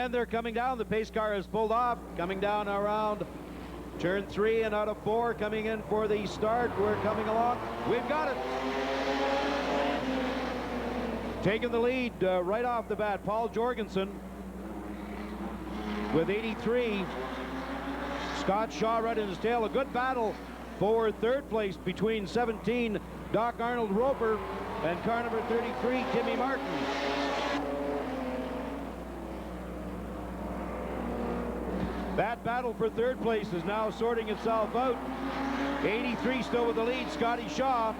And they're coming down. The pace car is pulled off, coming down around turn 3 and out of 4, coming in for the start. We're coming along. We've got it. Taking the lead right off the bat, Paul Jorgensen with 83. Scott Shaw right in his tail. A good battle for third place between 17, Doc Arnold Roper, and car number 33, Timmy Martin. That battle for third place is now sorting itself out. 83 still with the lead, Scotty Shaw.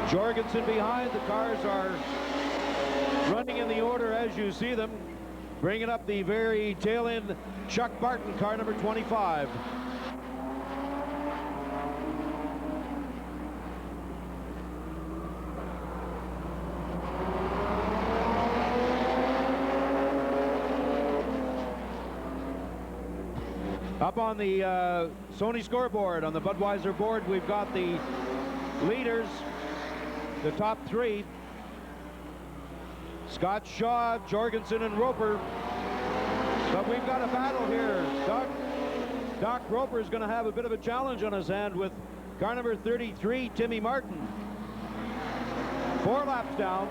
Jorgensen behind. The cars are running in the order as you see them. Bringing up the very tail end, Chuck Barton, car number 25. Up on the Sony scoreboard, on the Budweiser board, we've got the leaders, the top 3. Scott Shaw, Jorgensen, and Roper. But we've got a battle here. Doc Roper is going to have a bit of a challenge on his hand with car number 33, Timmy Martin. 4 laps down.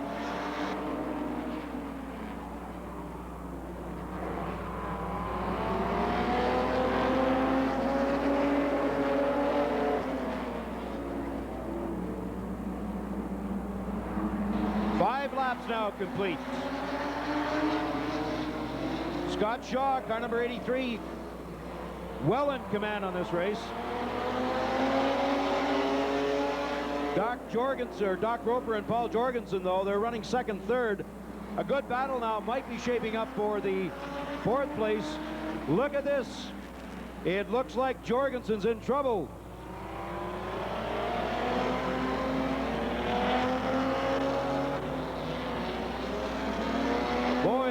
Now complete. Scott Shaw, car number 83, well in command on this race. Doc Roper and Paul Jorgensen, though, they're running second, third. A good battle now might be shaping up for the 4th place. Look at this. It looks like Jorgensen's in trouble.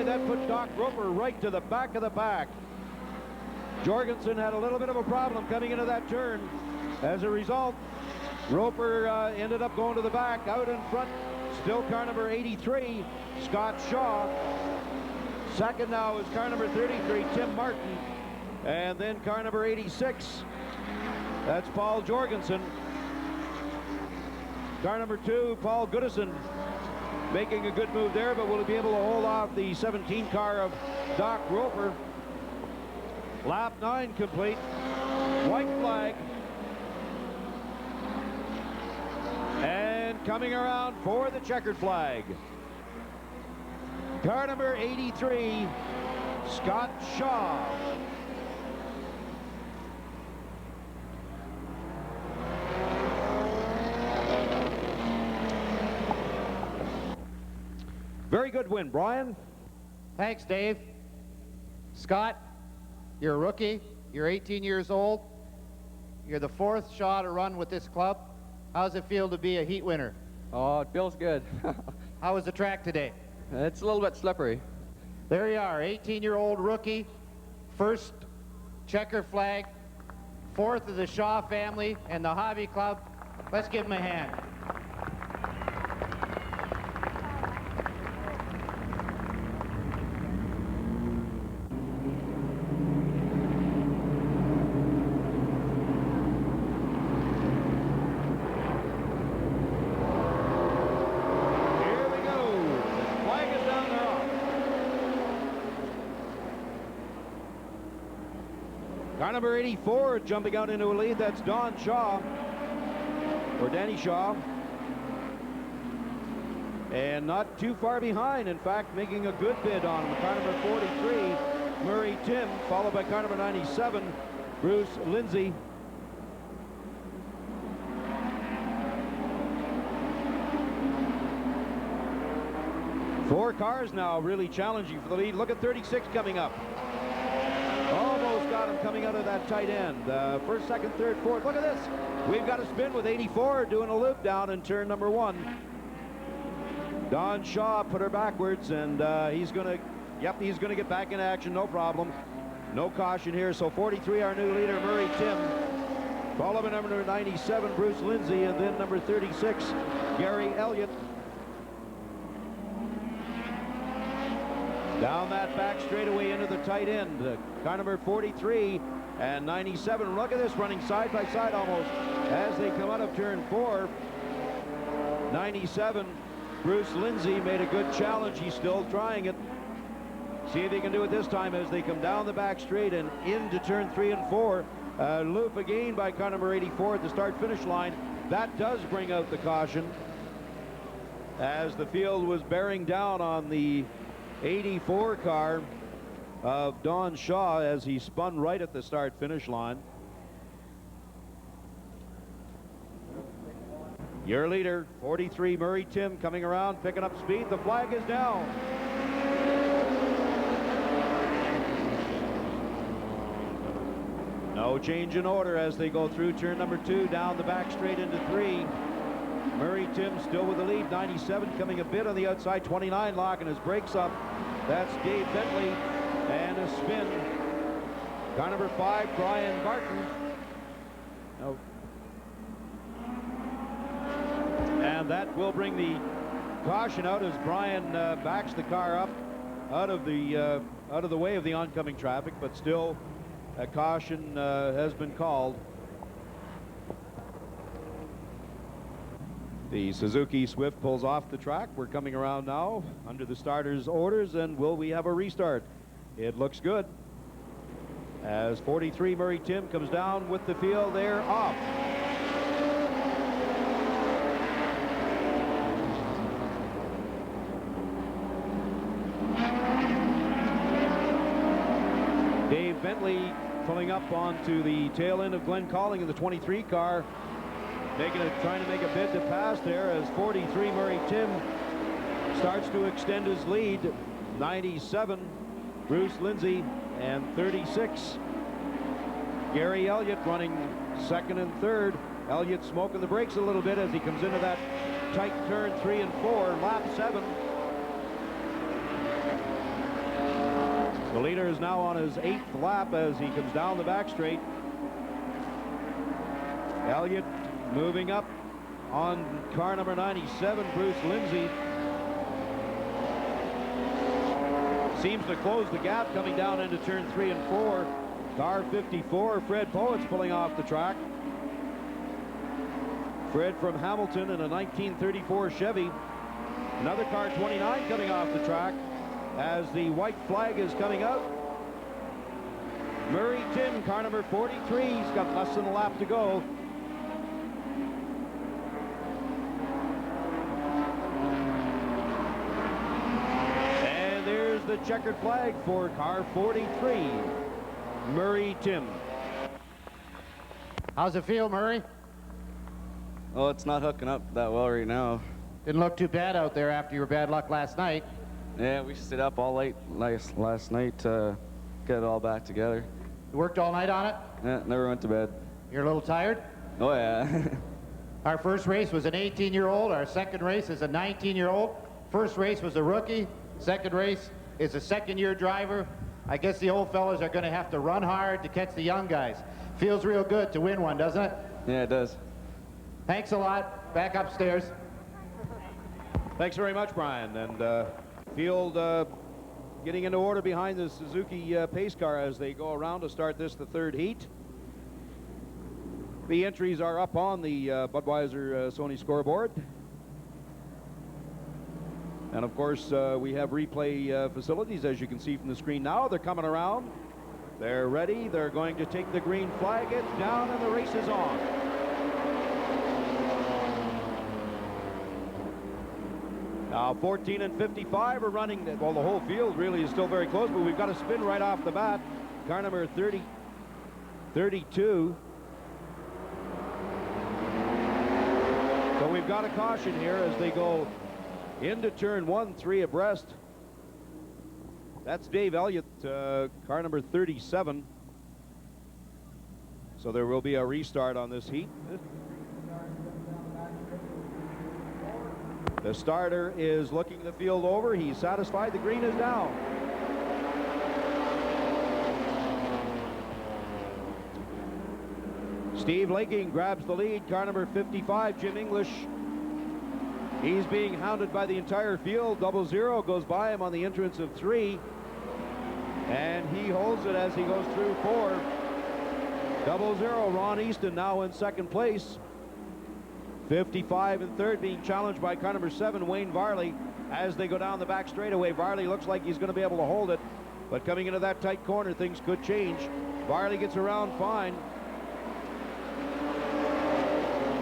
That put Doc Roper right to the back of the pack. Jorgensen had a little bit of a problem coming into that turn. As a result, Roper ended up going to the back. Out in front, still car number 83, Scott Shaw. Second now is car number 33, Tim Martin. And then car number 86, that's Paul Jorgensen. Car number 2, Paul Goodison, making a good move there, but will he be able to hold off the 17 car of Doc Roper? Lap 9 complete. White flag. And coming around for the checkered flag, car number 83, Scott Shaw. Very good win, Brian. Thanks, Dave. Scott, you're a rookie. You're 18 years old. You're the 4th Shaw to run with this club. How does it feel to be a heat winner? Oh, it feels good. How was the track today? It's a little bit slippery. There you are, 18-year-old rookie, 1st checker flag, 4th of the Shaw family and the hobby club. Let's give him a hand. Car number 84 jumping out into a lead. That's Don Shaw, or Danny Shaw. And not too far behind, in fact, making a good bid on him. Car number 43, Murray Tim, followed by car number 97, Bruce Lindsay. Four cars now really challenging for the lead. Look at 36 coming up. Almost got him coming out of that tight end. First, second, third, fourth. Look at this. We've got a spin with 84 doing a loop down in turn number 1. Don Shaw put her backwards, and he's going to get back in action, no problem. No caution here. So 43, our new leader, Murray Tim. Followed by number 97, Bruce Lindsay, and then number 36, Gary Elliott. Down that back straightaway into the tight end. Car number 43 and 97. Look at this, running side by side almost as they come out of turn 4. 97. Bruce Lindsay made a good challenge. He's still trying it. See if he can do it this time as they come down the back straight and into turn 3 and 4. Loop again by car number 84 at the start-finish line. That does bring out the caution as the field was bearing down on the 84 car of Don Shaw as he spun right at the start-finish line. Your leader, 43, Murray Tim, coming around, picking up speed. The flag is down. No change in order as they go through turn number 2, down the back straight into 3. Murray Tim still with the lead. 97 coming a bit on the outside. 29 locking his brakes up. That's Dave Bentley and a spin. Car number 5, Brian Barton. No. And that will bring the caution out as Brian backs the car up out of the way of the oncoming traffic, but still a caution has been called. The Suzuki Swift pulls off the track. We're coming around now under the starter's orders, and will we have a restart? It looks good as 43 Murray Tim comes down with the field. They're off. Dave Bentley pulling up onto the tail end of Glenn Calling in the 23 car, trying to make a bid to pass there as 43 Murray Tim starts to extend his lead. 97 Bruce Lindsay and 36 Gary Elliott running second and third. Elliott smoking the brakes a little bit as he comes into that tight turn 3 and 4, lap 7. The leader is now on his 8th lap as he comes down the back straight. Elliott moving up on car number 97, Bruce Lindsay. Seems to close the gap coming down into turn 3 and 4. Car 54, Fred Poets pulling off the track. Fred from Hamilton in a 1934 Chevy. Another car 29 coming off the track as the white flag is coming out. Murray Tim, car number 43. He's got less than a lap to go. And there's the checkered flag for car 43, Murray Tim. How's it feel, Murray? Oh, it's not hooking up that well right now. Didn't look too bad out there after your bad luck last night. Yeah, we stayed up all late last night to get it all back together. You worked all night on it? Yeah, never went to bed. You're a little tired? Oh, yeah. Our first race was an 18-year-old. Our second race is a 19-year-old. First race was a rookie. Second race is a second-year driver. I guess the old fellas are going to have to run hard to catch the young guys. Feels real good to win one, doesn't it? Yeah, it does. Thanks a lot. Back upstairs. Thanks very much, Brian. And field getting into order behind the Suzuki pace car as they go around to start this, the third heat. The entries are up on the Budweiser Sony scoreboard. And of course, we have replay facilities, as you can see from the screen now. They're coming around. They're ready. They're going to take the green flag. It's down and the race is on. Now 14 and 55 are running. Well, the whole field really is still very close, but we've got a spin right off the bat. Car number 32. So we've got a caution here as they go into turn 1, 3 abreast. That's Dave Elliott, car number 37. So there will be a restart on this heat. The starter is looking the field over. He's satisfied. The green is down. Steve Laking grabs the lead. Car number 55, Jim English. He's being hounded by the entire field. 00 goes by him on the entrance of 3. And he holds it as he goes through 4. 00, Ron Easton now in second place. 55 in third, being challenged by car number 7, Wayne Varley, as they go down the back straightaway. Varley looks like he's going to be able to hold it, but coming into that tight corner, things could change. Varley gets around fine.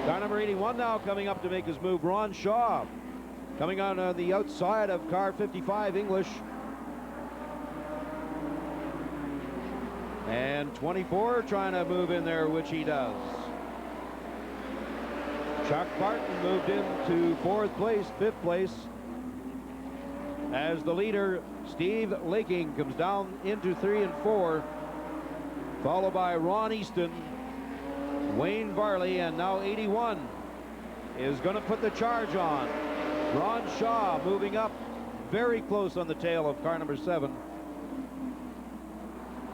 Car number 81 now coming up to make his move, Ron Shaw, coming on the outside of car 55, English. And 24 trying to move in there, which he does. Chuck Barton moved into 4th place, 5th place, as the leader, Steve Laking, comes down into 3 and 4, followed by Ron Easton, Wayne Varley, and now 81 is going to put the charge on. Ron Shaw moving up very close on the tail of car number 7.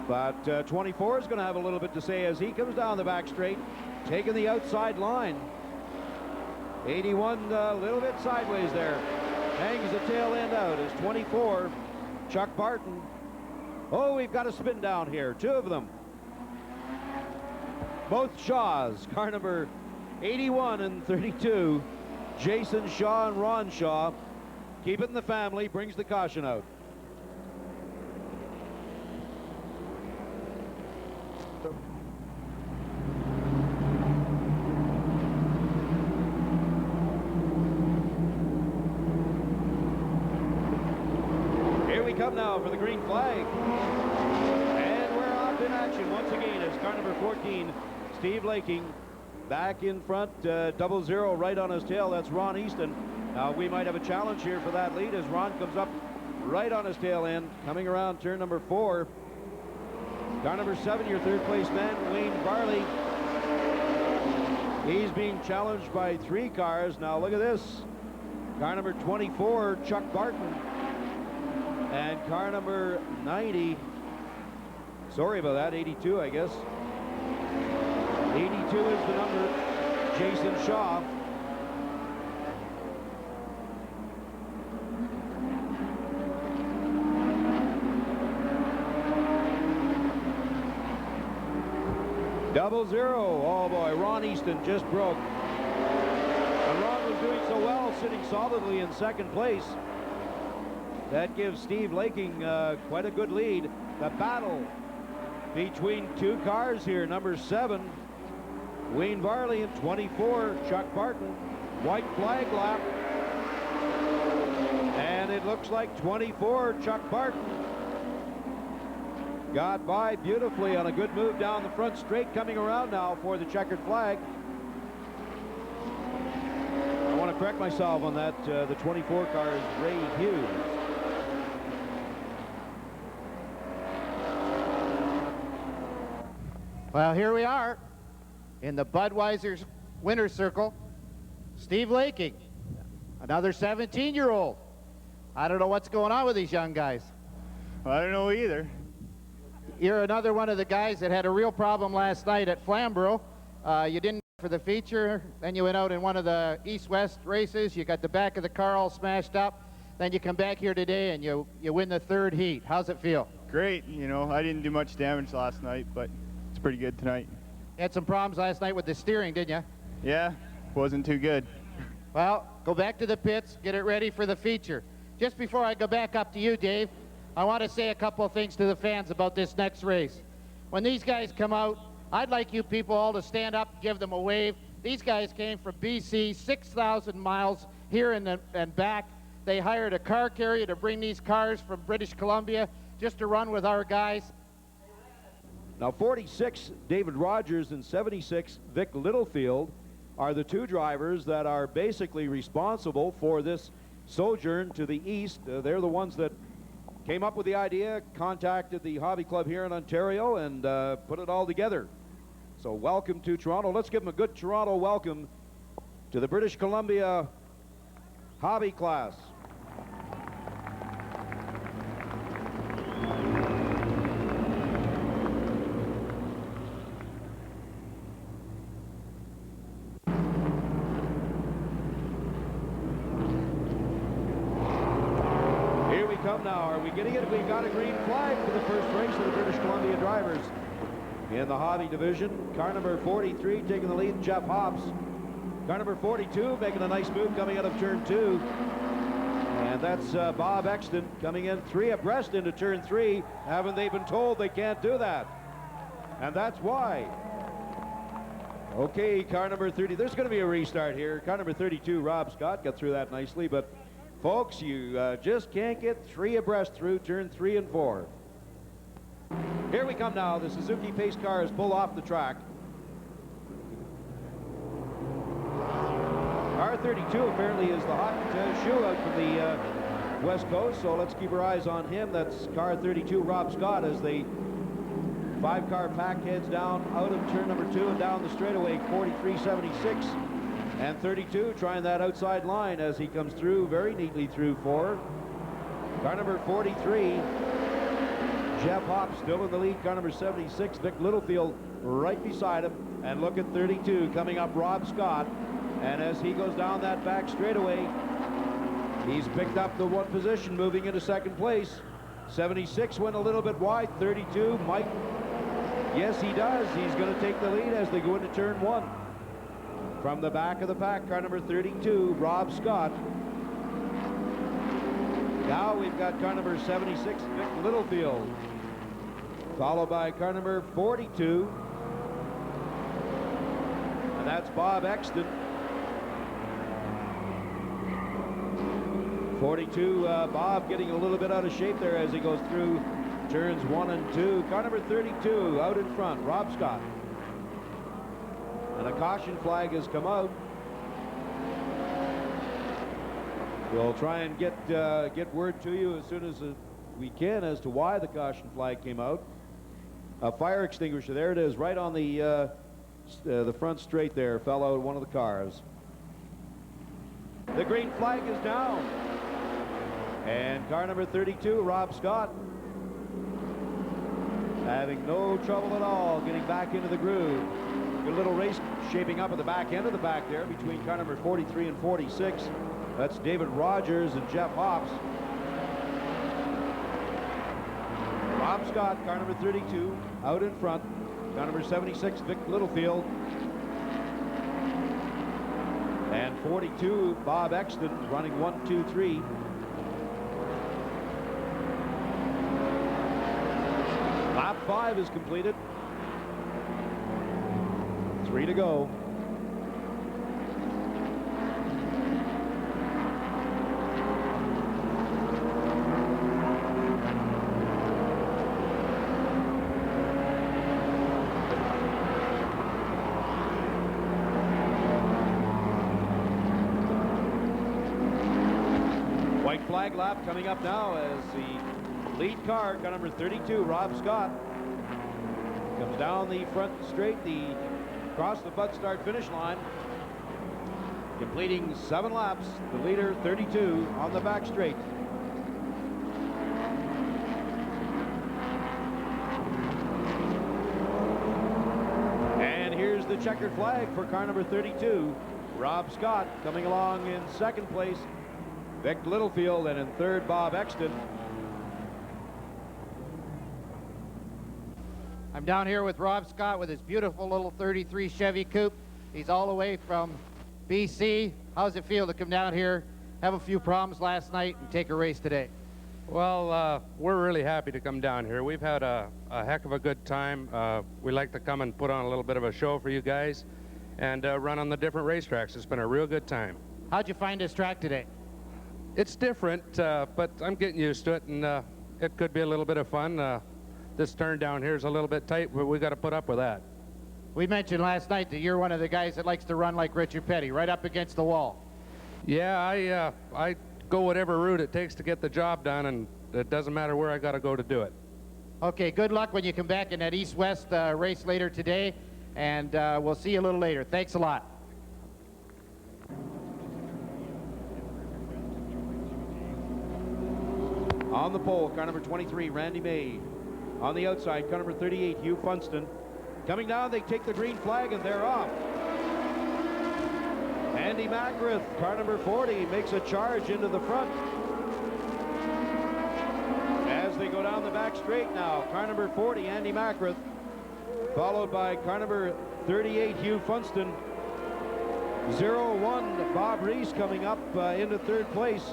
But 24 is going to have a little bit to say as he comes down the back straight, taking the outside line. 81 a little bit sideways there. Hangs the tail end out as 24, Chuck Barton. Oh, we've got a spin down here. 2 of them. Both Shaws, car number 81 and 32. Jason Shaw and Ron Shaw. Keep it in the family, brings the caution out. Come now for the green flag, and we're off in action once again as car number 14, Steve Laking, back in front. 00 right on his tail. That's Ron Easton. Now we might have a challenge here for that lead as Ron comes up right on his tail end, coming around turn number 4. Car number 7, your 3rd place man, Wayne Varley. He's being challenged by 3 cars. Now look at this. Car number 24, Chuck Barton. And car number 90, sorry about that, 82, I guess. 82 is the number, Jason Shaw. Double 0, oh boy, Ron Easton just broke. And Ron was doing so well, sitting solidly in 2nd place. That gives Steve Laking quite a good lead. The battle between 2 cars here. Number 7, Wayne Varley, and 24, Chuck Barton. White flag lap. And it looks like 24, Chuck Barton, got by beautifully on a good move down the front straight, coming around now for the checkered flag. I want to correct myself on that. The 24 car is Ray Hughes. Well, here we are in the Budweiser's winner's circle. Steve Laking, another 17-year-old. I don't know what's going on with these young guys. Well, I don't know either. You're another one of the guys that had a real problem last night at Flamborough. You didn't for the feature, then you went out in one of the east-west races. You got the back of the car all smashed up. Then you come back here today and you win the 3rd heat. How's it feel? Great. You know, I didn't do much damage last night, but it's pretty good tonight. You had some problems last night with the steering, didn't you? Yeah, wasn't too good. Well, go back to the pits, get it ready for the feature. Just before I go back up to you, Dave, I want to say a couple of things to the fans about this next race. When these guys come out, I'd like you people all to stand up and give them a wave. These guys came from BC, 6,000 miles here and back. They hired a car carrier to bring these cars from British Columbia just to run with our guys. Now 46, David Rogers, and 76, Vic Littlefield, are the 2 drivers that are basically responsible for this sojourn to the east. They're the ones that came up with the idea, contacted the hobby club here in Ontario, and put it all together. So welcome to Toronto. Let's give them a good Toronto welcome to the British Columbia hobby class. come now. Are we getting it? We've got a green flag for the first race of the British Columbia drivers. In the hobby division, car number 43 taking the lead, Jeff Hobbs. Car number 42 making a nice move coming out of turn 2. And that's Bob Exton coming in 3 abreast into turn 3. Haven't they been told they can't do that? And that's why. Okay, car number 30. There's going to be a restart here. Car number 32, Rob Scott, got through that nicely. But, folks, you just can't get 3 abreast through turn 3 and 4. Here we come now. The Suzuki pace cars pull off the track. Car 32 apparently is the hot shootout from the West Coast, so let's keep our eyes on him. That's car 32, Rob Scott, as the 5-car pack heads down out of turn number 2 and down the straightaway, 43.76. And 32 trying that outside line as he comes through very neatly through 4. Car number 43, Jeff Hobbs still in the lead. Car number 76, Vic Littlefield right beside him. And look at 32 coming up, Rob Scott. And as he goes down that back straightaway, he's picked up the 1 position, moving into 2nd place. 76 went a little bit wide. 32 might. Yes, he does. He's going to take the lead as they go into turn 1. From the back of the pack, car number 32, Rob Scott. Now we've got car number 76, Vic Littlefield, followed by car number 42. And that's Bob Exton. 42, Bob getting a little bit out of shape there as he goes through turns 1 and 2. Car number 32 out in front, Rob Scott. And a caution flag has come out. We'll try and get word to you as soon as we can as to why the caution flag came out. A fire extinguisher, there it is, right on the front straight there, fell out of one of the cars. The green flag is down. And car number 32, Rob Scott, having no trouble at all getting back into the groove. Good little race shaping up at the back end of the pack there between car number 43 and 46. That's David Rogers and Jeff Hobbs. Rob Scott, car number 32, out in front. Car number 76, Vic Littlefield. And 42, Bob Exton, running 1, 2, 3. Lap 5 is completed. 3 to go. White flag lap coming up now as the lead car number 32, Rob Scott, comes down the front straight, across the Bud Start finish line, completing 7 laps. The leader, 32, on the back straight. And here's the checkered flag for car number 32. Rob Scott coming along in 2nd place. Vic Littlefield, and in 3rd, Bob Exton. I'm down here with Rob Scott with his beautiful little 33 Chevy Coupe. He's all the way from BC. How's it feel to come down here, have a few problems last night, and take a race today? Well, we're really happy to come down here. We've had a heck of a good time. We like to come and put on a little bit of a show for you guys and run on the different racetracks. It's been a real good time. How'd you find this track today? It's different, but I'm getting used to it, and it could be a little bit of fun. This turn down here is a little bit tight, but we got to put up with that. We mentioned last night that you're one of the guys that likes to run like Richard Petty, right up against the wall. Yeah, I go whatever route it takes to get the job done, and it doesn't matter where I got to go to do it. Okay, good luck when you come back in that East-West race later today, and we'll see you a little later. Thanks a lot. On the pole, car number 23, Randy May. On the outside, car number 38, Hugh Funston. Coming down, they take the green flag, and they're off. Andy McGrath, car number 40, makes a charge into the front. back straight now. Car number 40, Andy Macrith, followed by car number 38, Hugh Funston. 0-1, Bob Reese coming up into third place,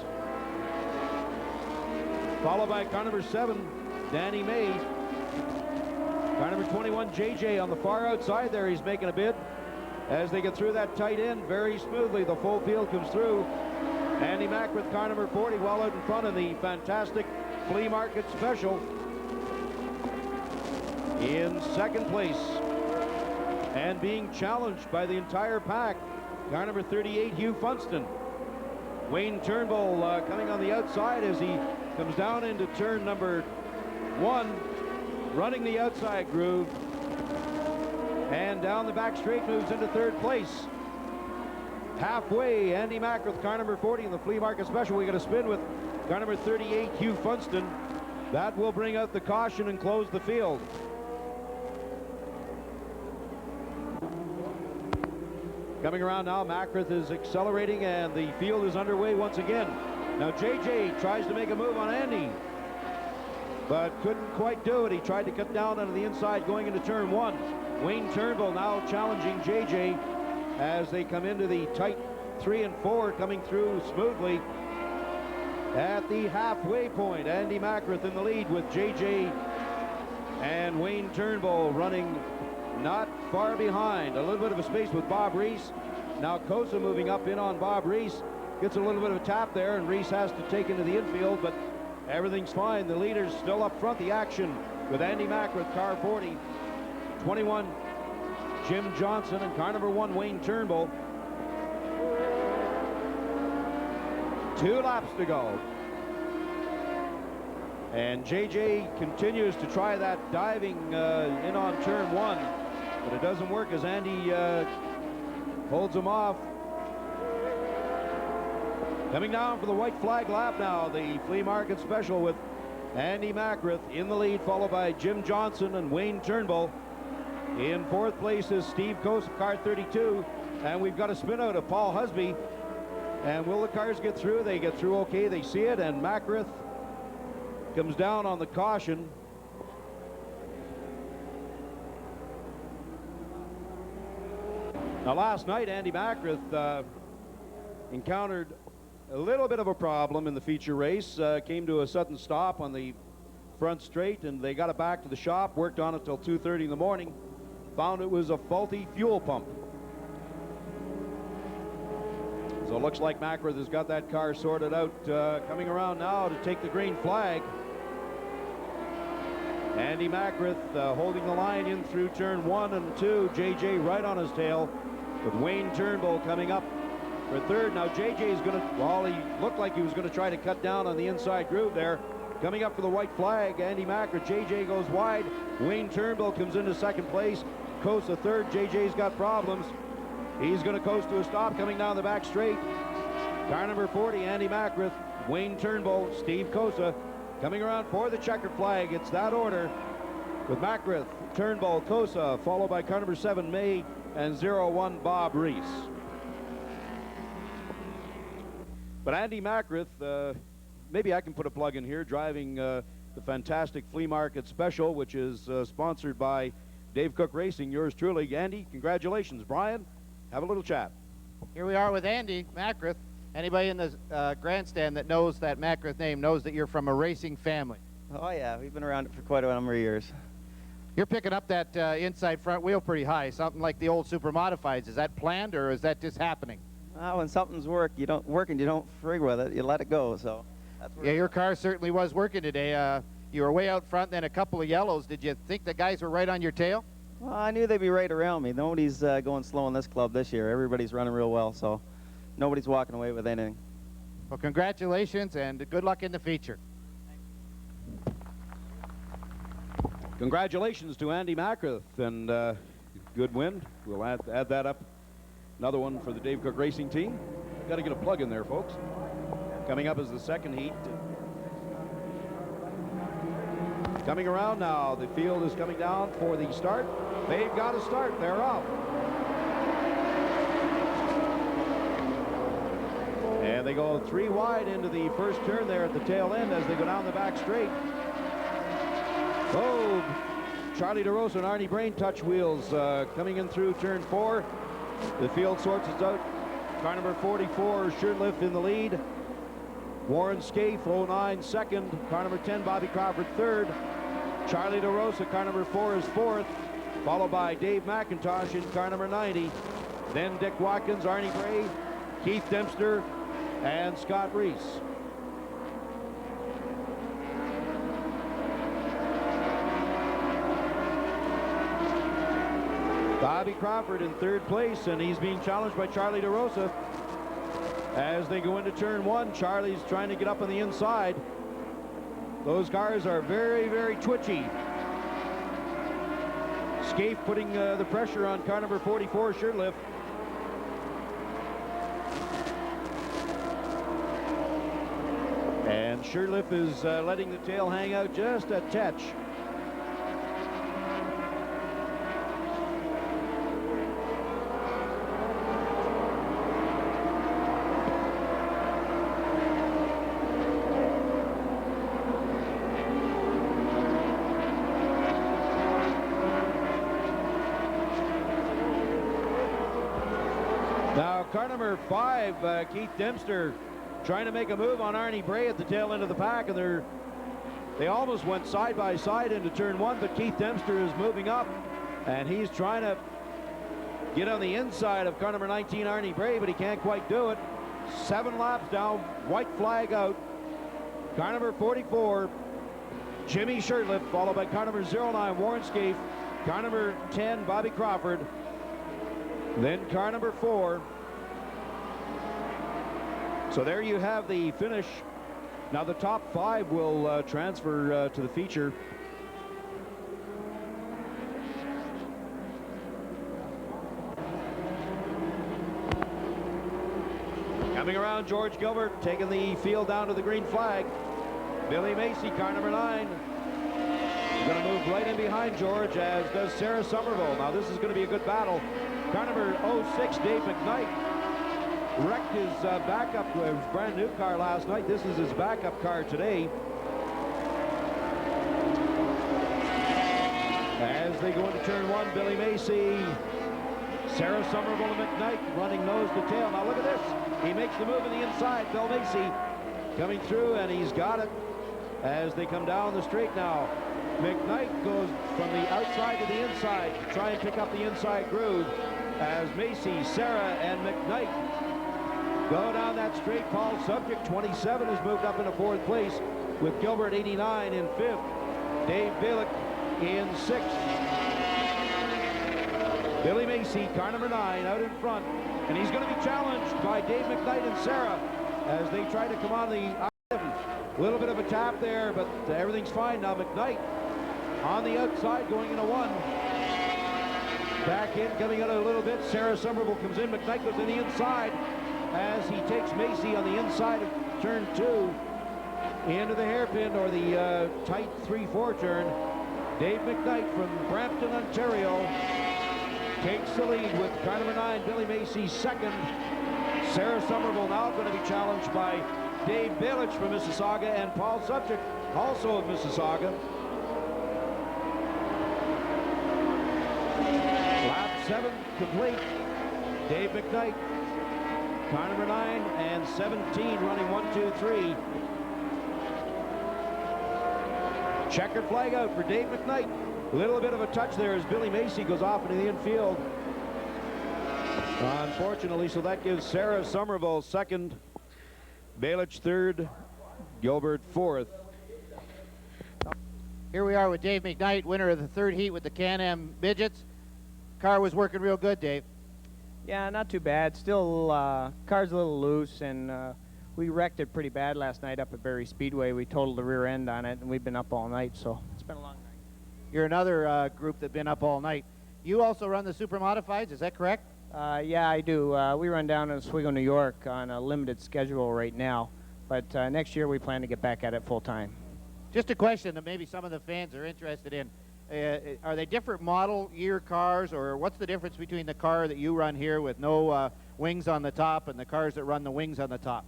followed by car number 7, Danny May. Car number 21, JJ on the far outside there. He's making a bid as they get through that tight end very smoothly. The full field comes through. Andy Macrith, car number 40, well out in front in the fantastic flea market special. In second place and being challenged by the entire pack, car number 38, Hugh Funston. Wayne Turnbull coming on the outside as he comes down into turn number 1, running the outside groove, and down the back straight moves into third place. Halfway, Andy Macrith, car number 40 in the flea market special. We got a spin with car number 38, Hugh Funston. That will bring out the caution and close the field. Coming around now, Macrith is accelerating and the field is underway once again. Now JJ tries to make a move on Andy, but couldn't quite do it. He tried to cut down onto the inside going into turn 1. Wayne Turnbull now challenging JJ as they come into the tight 3 and 4, coming through smoothly. At the halfway point, Andy Macrith in the lead with JJ and Wayne Turnbull running not far behind. A little bit of a space with Bob Reese. Now Kosa moving up in on Bob Reese. Gets a little bit of a tap there, and Reese has to take into the infield, but everything's fine. The leader's still up front. The action with Andy Macrith, car 40. 21, Jim Johnson, and car number 1, Wayne Turnbull. 2 laps to go. And JJ continues to try that diving in on turn 1, but it doesn't work as Andy holds him off. Coming down for the white flag lap now, the flea market special with Andy Macrith in the lead, followed by Jim Johnson and Wayne Turnbull. In fourth place is Steve Coase, car 32, and we've got a spin out of Paul Husby. And will the cars get through? They get through okay. They see it, and Macrith comes down on the caution. Now last night, Andy Macrith encountered a little bit of a problem in the feature race. Came to a sudden stop on the front straight, and they got it back to the shop, worked on it till 2:30 in the morning, found it was a faulty fuel pump. So it looks like Macrith has got that car sorted out. Coming around now to take the green flag. Andy Macrith holding the line in through turn 1 and 2. JJ right on his tail, with Wayne Turnbull coming up for third. Now JJ is going to, well, he looked like he was going to try to cut down on the inside groove there. Coming up for the white flag, Andy Macrith. JJ goes wide. Wayne Turnbull comes into second place. Coase a third. JJ's got problems. He's going to coast to a stop coming down the back straight. Car number 40, Andy Macrith, Wayne Turnbull, Steve Kosa coming around for the checkered flag. It's that order with Macrith, Turnbull, Kosa, followed by car number 7, May, and 01, Bob Reese. But Andy Macrith, maybe I can put a plug in here, driving the fantastic flea market special, which is sponsored by Dave Cook Racing. Yours truly, Andy. Congratulations. Brian, have a little chat. Here we are with Andy Macrith. Anybody in the grandstand that knows that Macrith name knows that you're from a racing family. Oh yeah, we've been around it for quite a number of years. You're picking up that inside front wheel pretty high, something like the old Super Modifieds. Is that planned, or is that just happening? When something's working, you don't frig with it, you let it go. So that's where your car certainly was working today. You were way out front, then a couple of yellows. Did you think the guys were right on your tail? Well, I knew they'd be right around me. Nobody's going slow in this club this year. Everybody's running real well, so nobody's walking away with anything. Well, congratulations and good luck in the feature. Congratulations to Andy Macrith, and good win. We'll add that up. Another one for the Dave Cook Racing team. Got to get a plug in there, folks. Coming up is the second heat. Coming around now, the field is coming down for the start. They've got to start. They're off. And they go 3 wide into the first turn there at the tail end as they go down the back straight. Oh, Charlie DeRosa and Arnie Brain touch wheels coming in through turn 4. The field sorts us out. Car number 44, Shurtleff in the lead. Warren Scaife, 09, second. Car number 10, Bobby Crawford, third. Charlie DeRosa, car number 4, is fourth, followed by Dave McIntosh in car number 90. Then Dick Watkins, Arnie Bray, Keith Dempster, and Scott Reese. Bobby Crawford in third place, and he's being challenged by Charlie DeRosa. As they go into turn 1, Charlie's trying to get up on the inside. Those cars are very, very twitchy. Scaife putting the pressure on car number 44, Shurtleff. And Shurtleff is letting the tail hang out just a touch. Now, car number 5, Keith Dempster, trying to make a move on Arnie Bray at the tail end of the pack, and they almost went side by side into turn 1, but Keith Dempster is moving up, and he's trying to get on the inside of car number 19, Arnie Bray, but he can't quite do it. 7 laps down, white flag out. Car number 44, Jimmy Shurtleff, followed by car number 09, Warren Scaife, car number 10, Bobby Crawford, then car number 4. So there you have the finish. Now the top 5 will transfer to the feature. Coming around, George Gilbert taking the field down to the green flag. Billy Macy, car number 9. He's going to move right in behind George, as does Sarah Somerville. Now this is going to be a good battle. Car number 06, Dave McKnight, wrecked his backup, his brand new car last night. This is his backup car today. As they go into turn 1, Billy Macy, Sarah Somerville and McKnight running nose to tail. Now look at this. He makes the move on the inside. Bill Macy coming through, and he's got it as they come down the straight now. McKnight goes from the outside to the inside to try and pick up the inside groove, as Macy, Sarah, and McKnight go down that straight. Paul Subject, 27, has moved up into 4th place, with Gilbert, 89, in 5th. Dave Balick in 6th. Billy Macy, car number 9, out in front, and he's going to be challenged by Dave McKnight and Sarah as they try to come on the outside. A little bit of a tap there, but everything's fine now. McKnight on the outside going into 1. Back in, coming out a little bit. Sarah Somerville comes in. McKnight goes in the inside as he takes Macy on the inside of turn 2 into the hairpin, or the tight 3-4 turn. Dave McKnight from Brampton, Ontario, takes the lead with car number 9, Billy Macy, second. Sarah Somerville now going to be challenged by Dave Balick from Mississauga and Paul Subject, also of Mississauga. Lap 7 complete. Dave McKnight, car number 9 and 17 running 1, 2, 3. Checkered flag out for Dave McKnight. A little bit of a touch there as Billy Macy goes off into the infield. Unfortunately, so that gives Sarah Somerville second, Balick third, Gilbert fourth. Here we are with Dave McKnight, winner of the 3rd heat with the Can-Am Midgets. Car was working real good, Dave. Yeah, not too bad. Still, car's a little loose, and we wrecked it pretty bad last night up at Barrie Speedway. We totaled the rear end on it, and we've been up all night, so it's been a long night. You're another group that's been up all night. You also run the Super Modifieds, is that correct? Yeah, I do. We run down in Oswego, New York on a limited schedule right now, but next year we plan to get back at it full time. Just a question that maybe some of the fans are interested in. Are they different model year cars, or what's the difference between the car that you run here with no wings on the top and the cars that run the wings on the top?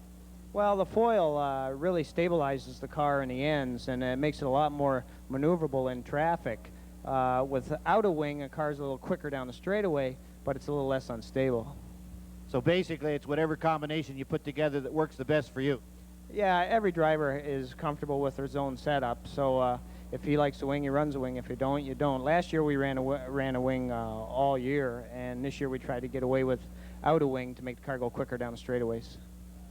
Well, the foil really stabilizes the car in the ends, and it makes it a lot more maneuverable in traffic. Without a wing, a car's a little quicker down the straightaway, but it's a little less unstable. So basically, it's whatever combination you put together that works the best for you. Yeah, every driver is comfortable with their zone setup, so if he likes a wing, he runs a wing. If you don't, you don't. Last year, we ran a wing all year, and this year we tried to get away without a wing to make the car go quicker down the straightaways.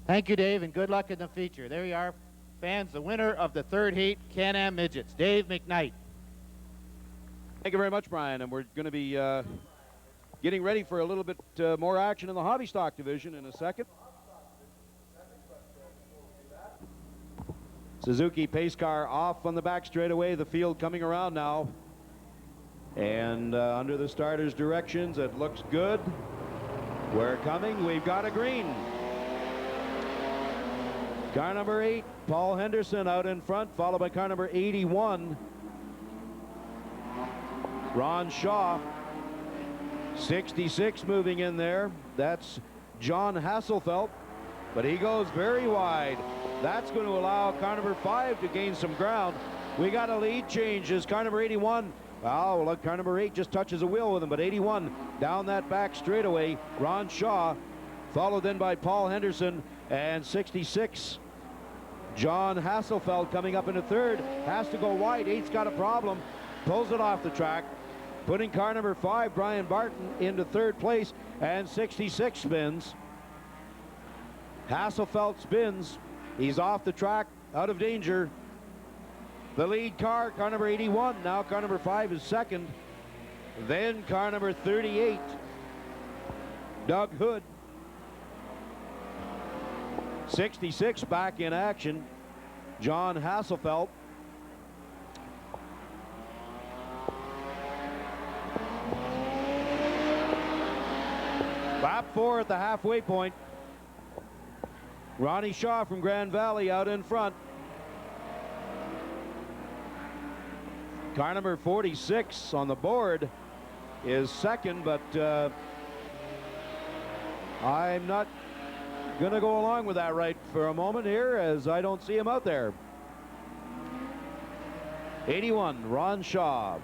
Thank you, Dave, and good luck in the feature. There you are, fans, the winner of the third heat, Can-Am Midgets, Dave McKnight. Thank you very much, Brian. And we're going to be getting ready for a little bit more action in the hobby stock division in a second. Suzuki pace car off on the back straightaway. The field coming around now. And under the starter's directions, it looks good. We're coming. We've got a green. Car number 8, Paul Henderson out in front, followed by car number 81, Ron Shaw. 66 moving in there. That's John Hasselfeld, but he goes very wide. That's going to allow car number 5 to gain some ground. We got a lead change as car number 81. Oh, look, car number 8 just touches a wheel with him, but 81 down that back straightaway. Ron Shaw, followed then by Paul Henderson, and 66. John Hasselfeld coming up into third, has to go wide. 8's got a problem, pulls it off the track, putting car number 5, Brian Barton, into third place, and 66 spins. Hasselfeld spins. He's off the track, out of danger. The lead car, car number 81. Now car number 5 is second. Then car number 38, Doug Hood. 66 back in action, John Hasselfeld. Lap 4 at the halfway point. Ronnie Shaw from Grand Valley out in front. Car number 46 on the board is second, but I'm not going to go along with that right for a moment here, as I don't see him out there. 81, Ron Shaw.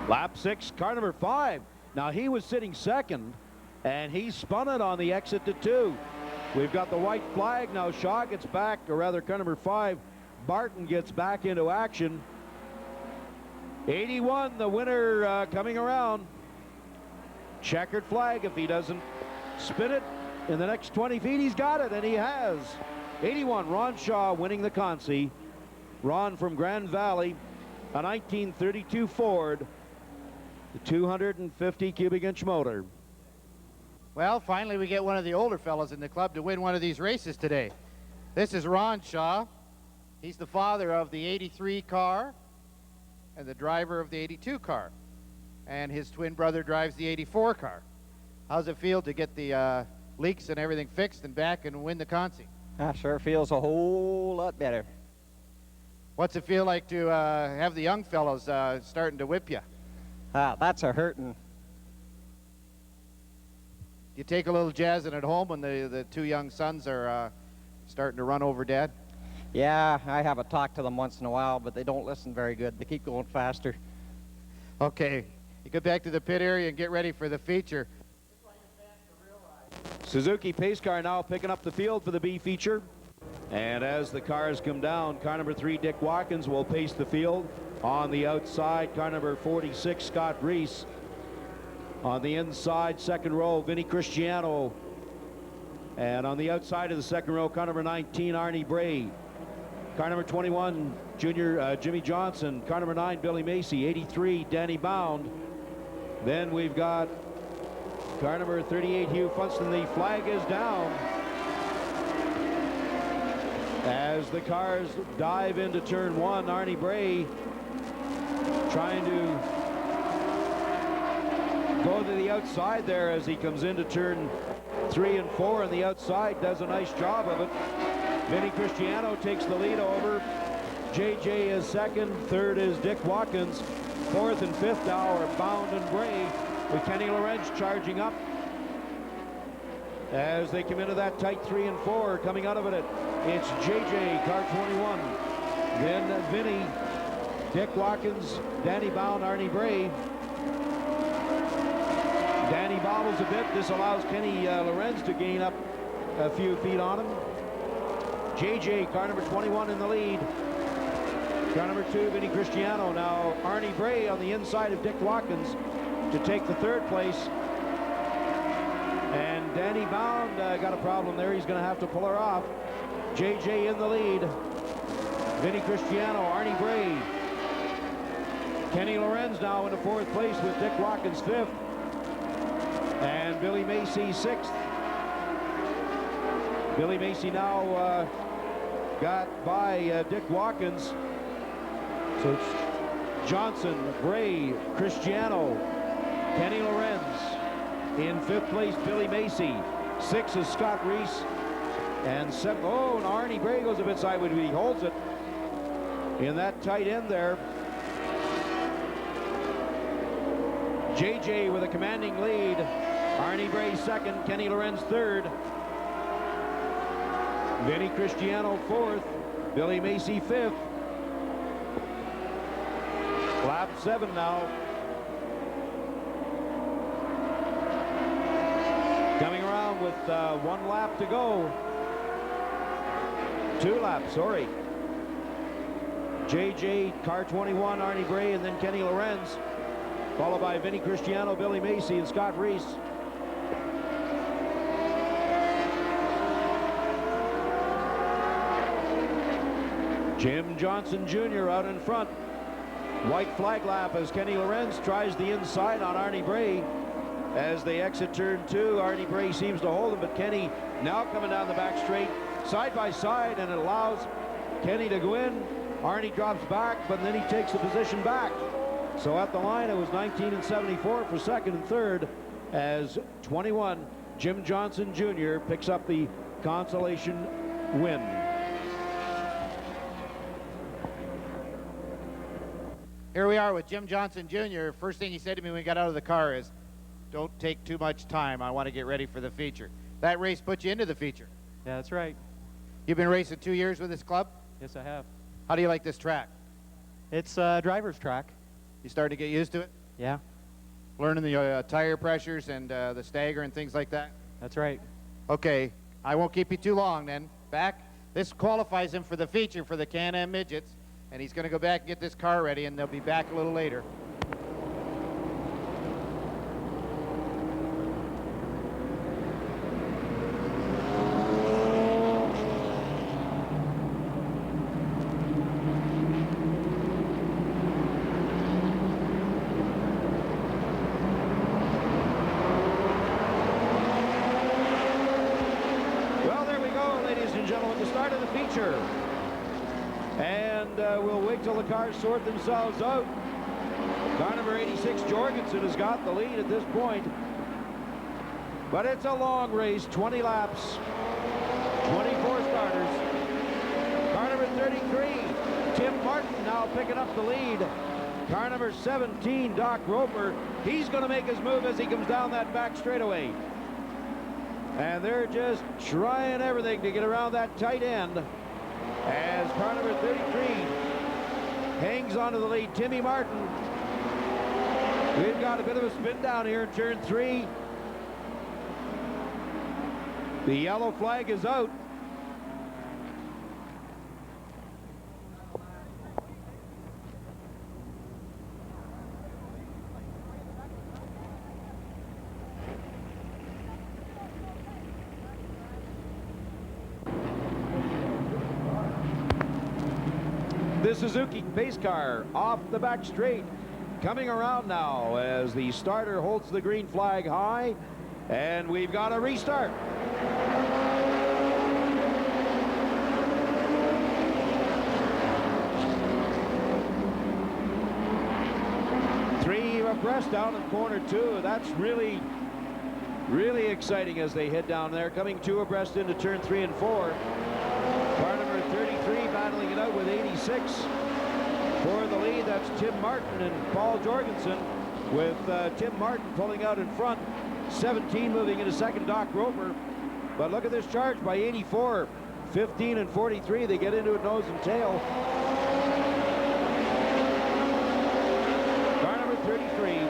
Lap 6, car number 5. Now he was sitting second, and he spun it on the exit to 2. We've got the white flag. Now Shaw gets back, or rather car number 5, Barton gets back into action. 81, the winner coming around. Checkered flag. If he doesn't spin it in the next 20 feet, he's got it, and he has. 81, Ron Shaw winning the Consi. Ron from Grand Valley, a 1932 Ford, the 250 cubic inch motor. Well, finally we get one of the older fellas in the club to win one of these races today. This is Ron Shaw. He's the father of the 83 car and the driver of the 82 car. And his twin brother drives the 84 car. How's it feel to get the leaks and everything fixed and back and win the Consi? Sure feels a whole lot better. What's it feel like to have the young fellows starting to whip you? That's a hurting. You take a little jazzing at home when the two young sons are starting to run over Dad? Yeah, I have a talk to them once in a while, but they don't listen very good. They keep going faster. Okay, you get back to the pit area and get ready for the feature. Suzuki pace car now picking up the field for the B feature. And as the cars come down, car number 3, Dick Watkins, will pace the field. On the outside, car number 46, Scott Reese. On the inside, second row, Vinnie Cristiano. And on the outside of the second row, car number 19, Arnie Bray. Car number 21, Jimmy Johnson. Car number 9, Billy Macy. 83, Danny Bound. Then we've got car number 38, Hugh Funston. The flag is down as the cars dive into turn 1. Arnie Bray trying to go to the outside there as he comes into turn 3 and 4, and the outside does a nice job of it. Vinny Cristiano takes the lead over. JJ is second. Third is Dick Watkins. Fourth and fifth now are Bound and Bray, with Kenny Lorenz charging up as they come into that tight 3 and 4. Coming out of it, it's JJ, car 21. Then Vinny, Dick Watkins, Danny Bound, Arnie Bray. Danny bobbles a bit. This allows Kenny Lorenz to gain up a few feet on him. JJ, car number 21, in the lead. Car number 2, Vinny Cristiano. Now Arnie Bray on the inside of Dick Watkins to take the third place. And Danny Bound got a problem there. He's going to have to pull her off. JJ in the lead. Vinny Cristiano, Arnie Bray. Kenny Lorenz now into fourth place with Dick Watkins fifth. And Billy Macy sixth. Billy Macy now got by Dick Watkins. So it's Johnson, Bray, Cristiano, Kenny Lorenz. In fifth place, Billy Macy. Sixth is Scott Reese. And seventh, oh, and Arnie Bray goes a bit sideways, but he holds it in that tight end there. JJ with a commanding lead. Arnie Bray second, Kenny Lorenz third. Vinny Cristiano fourth, Billy Macy fifth. Lap 7 now. Coming around with 1 lap to go. 2 laps, sorry. JJ, car 21, Arnie Bray, and then Kenny Lorenz, followed by Vinny Cristiano, Billy Macy, and Scott Reese. Jim Johnson Jr. out in front. White flag lap as Kenny Lorenz tries the inside on Arnie Bray. As they exit turn 2, Arnie Bray seems to hold him, but Kenny now coming down the back straight, side by side, and it allows Kenny to go in. Arnie drops back, but then he takes the position back. So at the line, it was 19 and 74 for second and third, as 21, Jim Johnson Jr. picks up the consolation win. Here we are with Jim Johnson Jr. First thing he said to me when we got out of the car is, "Don't take too much time. I want to get ready for the feature." That race put you into the feature. Yeah, that's right. You've been racing 2 years with this club? Yes, I have. How do you like this track? It's a driver's track. You starting to get used to it? Yeah, Learning the tire pressures and the stagger and things like that? that's right. Okay, I won't keep you too long then. Back. This qualifies him for the feature for the Can-Am Midgets, and he's going to go back and get this car ready, and they'll be back a little later. Well, there we go, ladies and gentlemen, the start of the feature. And we'll wait till the cars sort themselves out. Car number 86, Jorgensen, has got the lead at this point. But it's a long race, 20 laps, 24 starters. Car number 33, Tim Martin, now picking up the lead. Car number 17, Doc Roper, he's going to make his move as he comes down that back straightaway. And they're just trying everything to get around that tight end. As car number 33 hangs onto the lead, Timmy Martin. We've got a bit of a spin down here in turn 3. The yellow flag is out. The Suzuki pace car off the back straight, coming around now as the starter holds the green flag high, and we've got a restart. Three abreast down in corner 2. That's really exciting as they head down there, coming 2 abreast into turn 3 and 4. 36 for the lead. That's Tim Martin and Paul Jorgensen, with Tim Martin pulling out in front. 17 moving into second, Doc Roper. But look at this charge by 84. 15 and 43, they get into it nose and tail. Car number 33,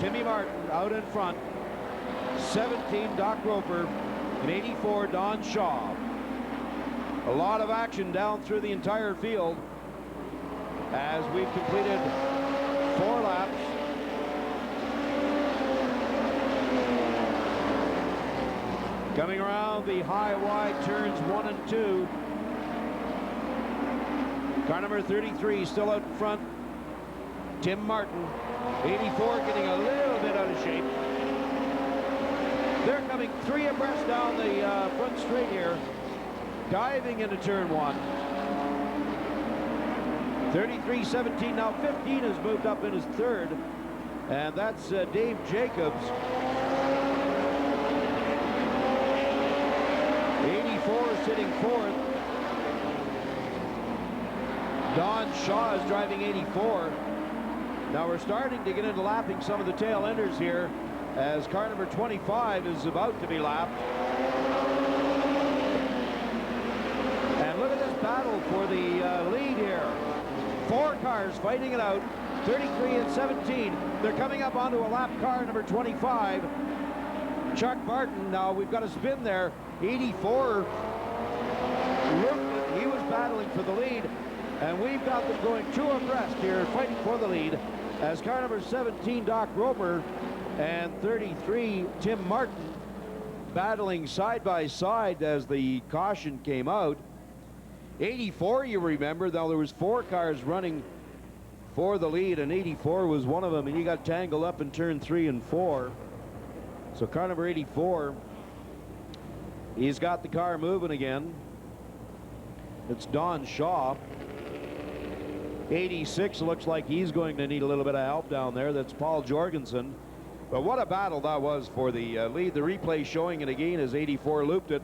Timmy Martin out in front. 17, Doc Roper, and 84, Don Shaw. A lot of action down through the entire field as we've completed 4 laps. Coming around the high wide turns 1 and 2. Car number 33 still out in front. Tim Martin. 84 getting a little bit out of shape. They're coming 3 abreast down the front straight here. Diving into turn 1. 33-17, now 15 has moved up in his third. And that's Dave Jacobs. 84 sitting fourth. Don Shaw is driving 84. Now we're starting to get into lapping some of the tail enders here, as car number 25 is about to be lapped. And look at this battle for the lead here. 4 cars fighting it out. 33 and 17. They're coming up onto a lap car number 25. Chuck Barton, now we've got a spin there. 84, he was battling for the lead, and we've got them going 2 abreast here, fighting for the lead, as car number 17, Doc Roper, and 33, Tim Martin, battling side by side as the caution came out. 84, you remember, though there was 4 cars running for the lead, and 84 was one of them, and he got tangled up in turn 3 and 4. So car number 84, he's got the car moving again. It's Don Shaw. 86 looks like he's going to need a little bit of help down there. That's Paul Jorgensen. But what a battle that was for the lead. The replay showing it again as 84 looped it.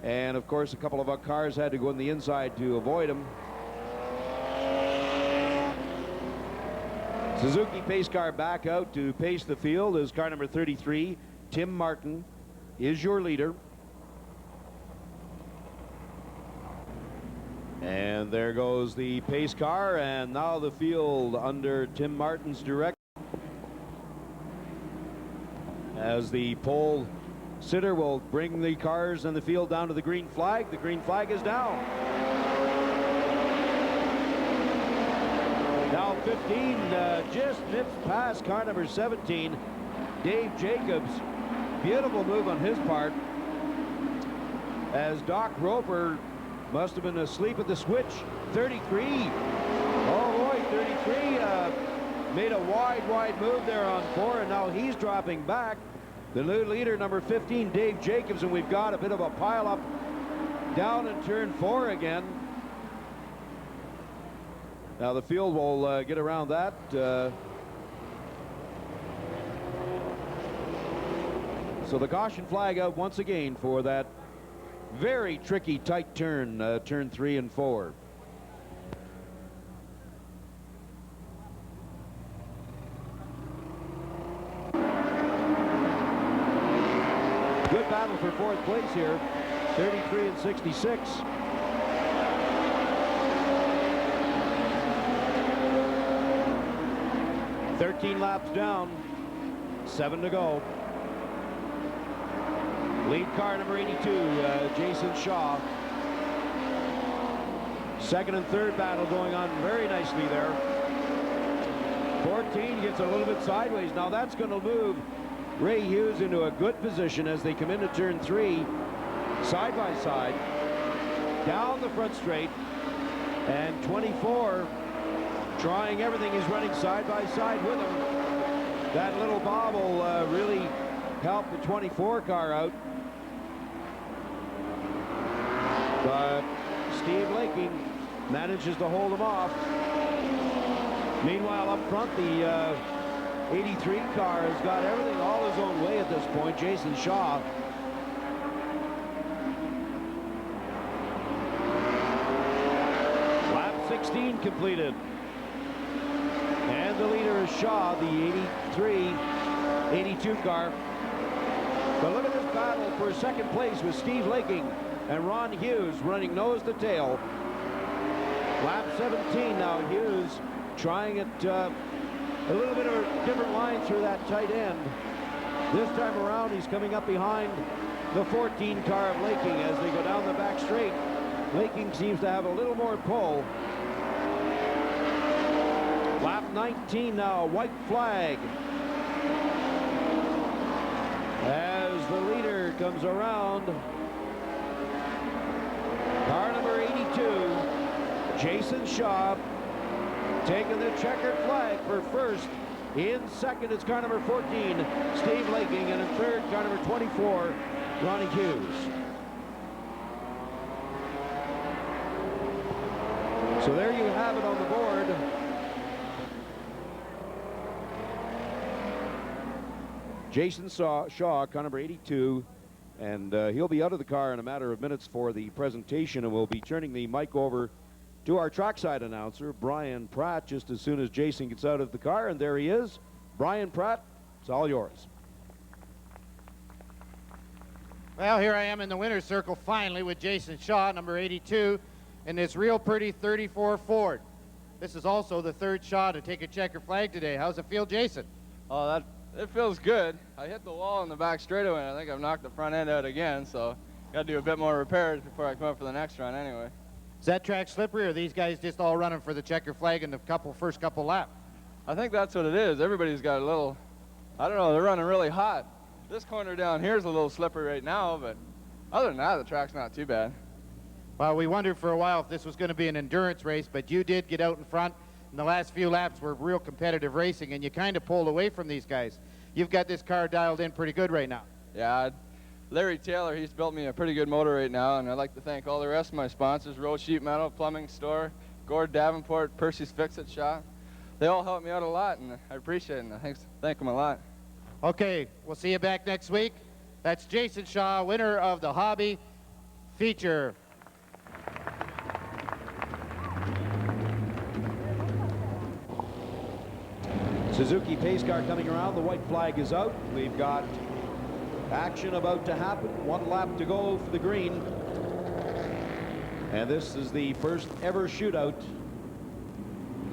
And of course, a couple of our cars had to go in the inside to avoid him. Suzuki pace car back out to pace the field as car number 33, Tim Martin, is your leader. And there goes the pace car, and now the field under Tim Martin's direction, as the pole sitter will bring the cars and the field down to the green flag. The green flag is down. Now 15 just nips past car number 17, Dave Jacobs. Beautiful move on his part, as Doc Roper must have been asleep at the switch. 33. Oh boy, 33 made a wide move there on 4, and now he's dropping back. The new leader, number 15, Dave Jacobs, and we've got a bit of a pile-up down in turn 4 again. Now the field will get around that. So the caution flag out once again for that very tricky tight turn, turn 3 and 4. Good battle for 4th place here, 33 and 66. "13 laps down, 7 to go." Lead car number 82, Jason Shaw. Second and third battle going on very nicely there. 14 gets a little bit sideways. Now that's going to move Ray Hughes into a good position as they come into turn 3, side by side, down the front straight. And 24 trying everything. He's running side by side with him. That little bobble really helped the 24 car out. But Steve Lakey manages to hold him off. Meanwhile, up front, the 83 car has got everything all his own way at this point. Jason Shaw. Lap 16 16 completed. And the leader is Shaw, the 82 car. But look at this battle for second place with Steve Laking and Ron Hughes running nose to tail. Lap 17 now. Hughes trying it a little bit of a different line through that tight end. This time around, he's coming up behind the 14 car of Laking as they go down the back straight. Laking seems to have a little more pull. Lap 19 now, white flag. As the leader comes around, car number 82, Jason Shaw, taking the checkered flag for first. In second, it's car number 14, Steve Laking, and in third, car number 24, Ronnie Hughes. So there you have it on the board. Jason Shaw, car number 82, and he'll be out of the car in a matter of minutes for the presentation, and we'll be turning the mic over to our trackside announcer, Brian Pratt, just as soon as Jason gets out of the car, and there he is. Brian Pratt, it's all yours. Well, here I am in the winner's circle finally with Jason Shaw, number 82, in this real pretty 34 Ford. This is also the third Shaw to take a checker flag today. How's it feel, Jason? Oh, it feels good. I hit the wall in the back straightaway, and I think I've knocked the front end out again, so got to do a bit more repairs before I come up for the next run anyway. Is that track slippery, or are these guys just all running for the checker flag in the first couple laps? I think that's what it is. Everybody's got a little, I don't know, they're running really hot. This corner down here is a little slippery right now, but other than that, the track's not too bad. Well, we wondered for a while if this was going to be an endurance race, but you did get out in front. And the last few laps were real competitive racing, and you kind of pulled away from these guys. You've got this car dialed in pretty good right now. Yeah, Larry Taylor, he's built me a pretty good motor right now, and I'd like to thank all the rest of my sponsors, Road Sheet Metal, Plumbing Store, Gord Davenport, Percy's Fix-It Shop. They all helped me out a lot, and I appreciate it, and I thank them a lot. Okay, we'll see you back next week. That's Jason Shaw, winner of the Hobby Feature. Suzuki pace car coming around. The white flag is out. We've got action about to happen. 1 lap to go for the green. And this is the first ever shootout,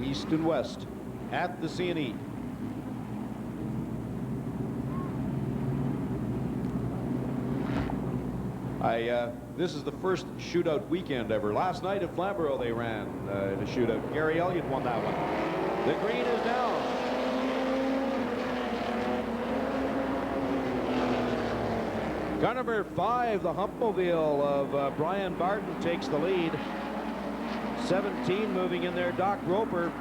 east and west, at the CNE. This is the first shootout weekend ever. Last night at Flamborough they ran in a shootout. Gary Elliott won that one. The green is down. Car number 5, the Humpmobile of Brian Barton, takes the lead. 17 moving in there, Doc Roper,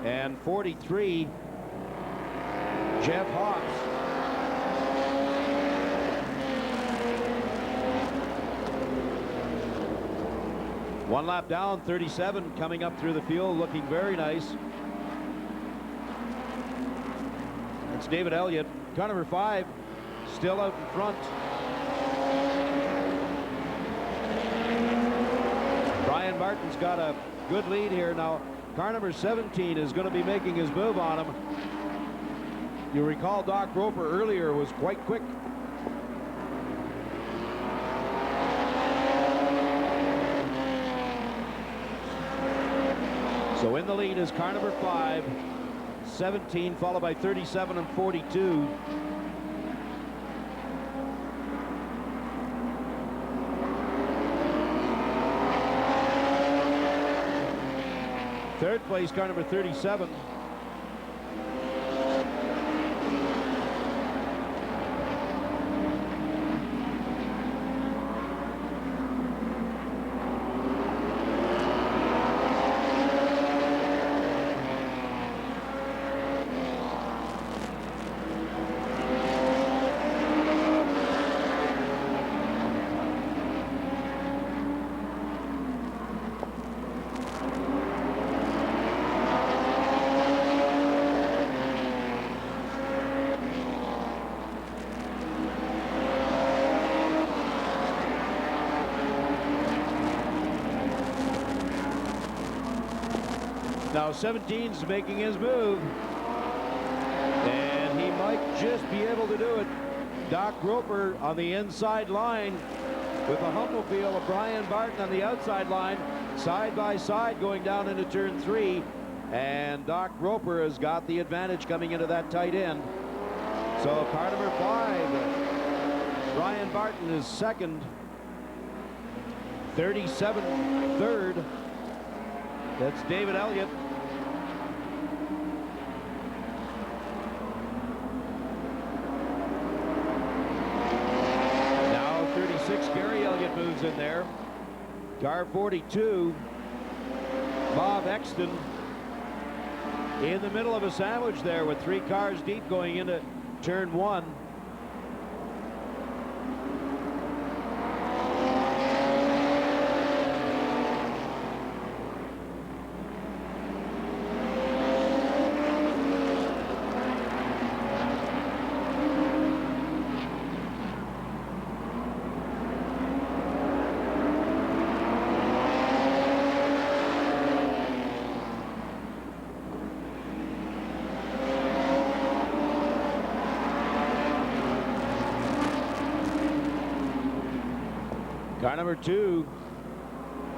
and 43, Jeff Hawks. One lap down, 37 coming up through the field, looking very nice. It's David Elliott. Car number 5 still out in front. Brian Martin's got a good lead here now. Car number 17 is going to be making his move on him. You recall Doc Roper earlier was quite quick. So in the lead is car number 5, 17 followed by 37 and 42. Third place, car number 37. Now 17's making his move. And he might just be able to do it. Doc Roper on the inside line with a Hummelfield of Brian Barton on the outside line, side by side going down into turn 3. And Doc Roper has got the advantage coming into that tight end. So car number 5, Brian Barton is second, 37 third. That's David Elliott. Now 36, Gary Elliott moves in there. Car 42, Bob Exton in the middle of a sandwich there with 3 cars deep going into turn 1. Car number 2,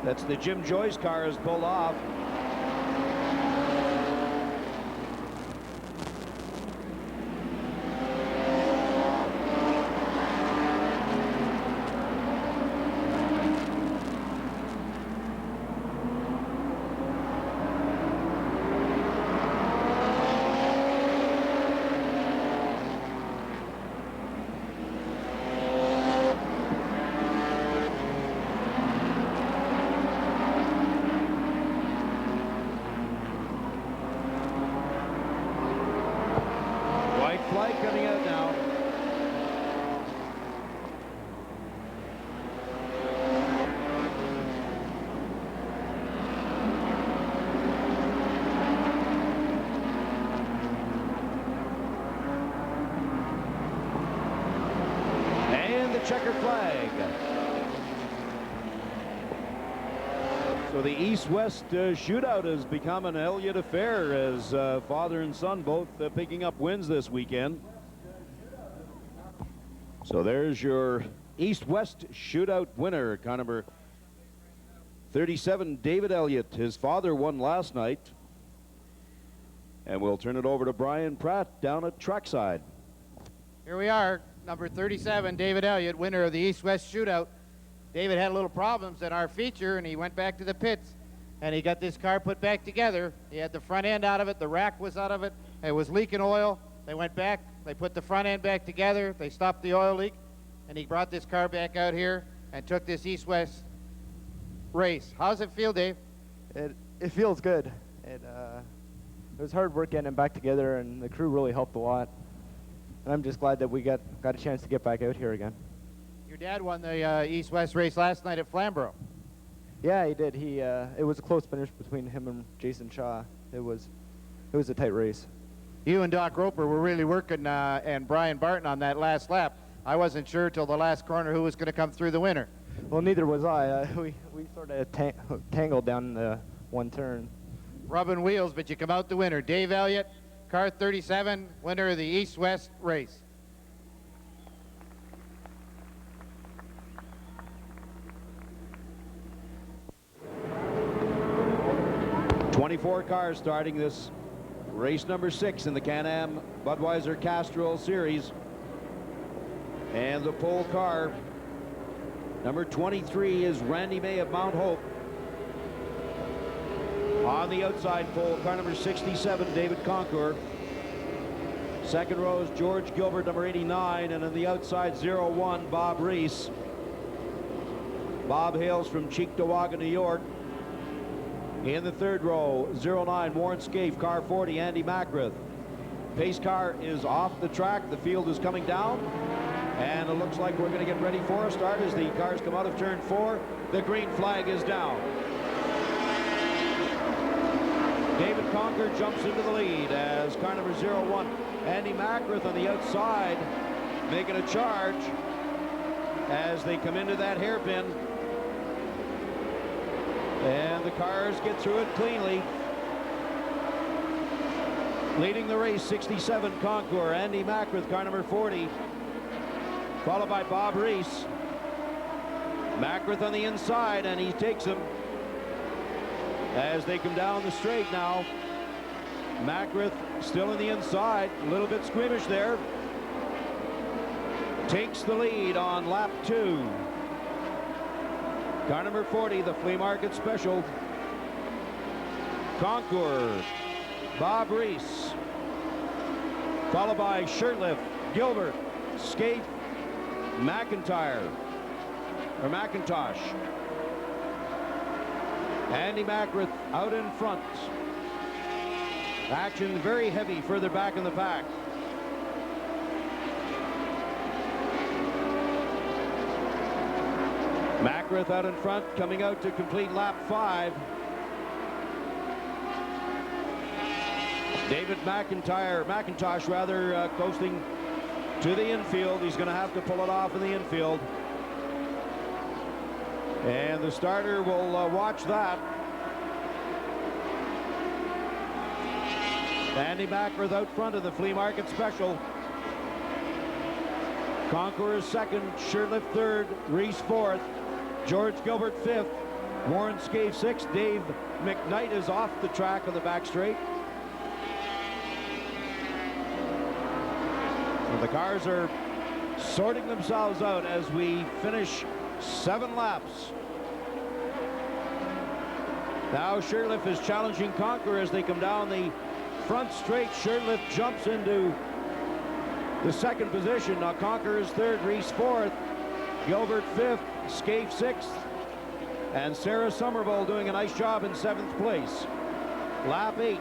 that's the Jim Joyce car, is pulled off. Flight coming out now. And the checker flag. So the East-West shootout has become an Elliott affair as father and son both picking up wins this weekend. So there's your East-West shootout winner, car number 37, David Elliott. His father won last night. And we'll turn it over to Brian Pratt down at trackside. Here we are, number 37, David Elliott, winner of the East-West shootout. David had a little problems in our feature, and he went back to the pits, and he got this car put back together. He had the front end out of it, the rack was out of it, it was leaking oil. They went back, they put the front end back together, they stopped the oil leak, and he brought this car back out here and took this East-West race. How's it feel, Dave? It feels good. It was hard work getting it back together, and the crew really helped a lot. And I'm just glad that we got a chance to get back out here again. Your dad won the East-West race last night at Flamborough. Yeah, he did. It was a close finish between him and Jason Shaw. It was a tight race. You and Doc Roper were really working, and Brian Barton on that last lap. I wasn't sure till the last corner who was going to come through the winner. Well, neither was I. We sort of tangled down the one turn. Rubbing wheels, but you come out the winner. Dave Elliott, car 37, winner of the East-West race. .24 cars starting this race number 6 in the Can-Am Budweiser Castrol Series. And the pole car, number 23, is Randy May of Mount Hope. On the outside pole, car number 67, David Concour. Second row is George Gilbert, number 89, and on the outside, 01, Bob Reese. Bob hails from Cheektowaga, New York. In the third row, 09, Warren Scaife, car 40, Andy Macrith. Pace car is off the track. The field is coming down. And it looks like we're going to get ready for a start as the cars come out of turn 4. The green flag is down. David Concour jumps into the lead as car number 01, Andy Macrith on the outside, making a charge as they come into that hairpin. And the cars get through it cleanly. Leading the race, 67 Concours. Andy Macrith, car number 40. Followed by Bob Reese. Macrith on the inside, and he takes him as they come down the straight now. Macrith still in the inside, a little bit squeamish there. Takes the lead on lap 2. Car number 40, the flea market special. Concours, Bob Reese. Followed by Shirtliff, Gilbert, Scaife, McIntosh. Andy Macrith out in front. Action very heavy further back in the pack. Macrith out in front, coming out to complete lap 5. David McIntosh rather, coasting to the infield. He's going to have to pull it off in the infield. And the starter will watch that. Andy Macrith out front of the flea market special. Concours second, Shirtliff third, Reese fourth, George Gilbert fifth, Warren Scaife sixth. Dave McKnight is off the track on the back straight. And the cars are sorting themselves out as we finish 7 laps. Now Shirtliff is challenging Concours as they come down the front straight. Shirtliff jumps into the second position. Now Concours is third, Reese fourth, Gilbert fifth, Scaife sixth, and Sarah Somerville doing a nice job in 7th place. Lap 8.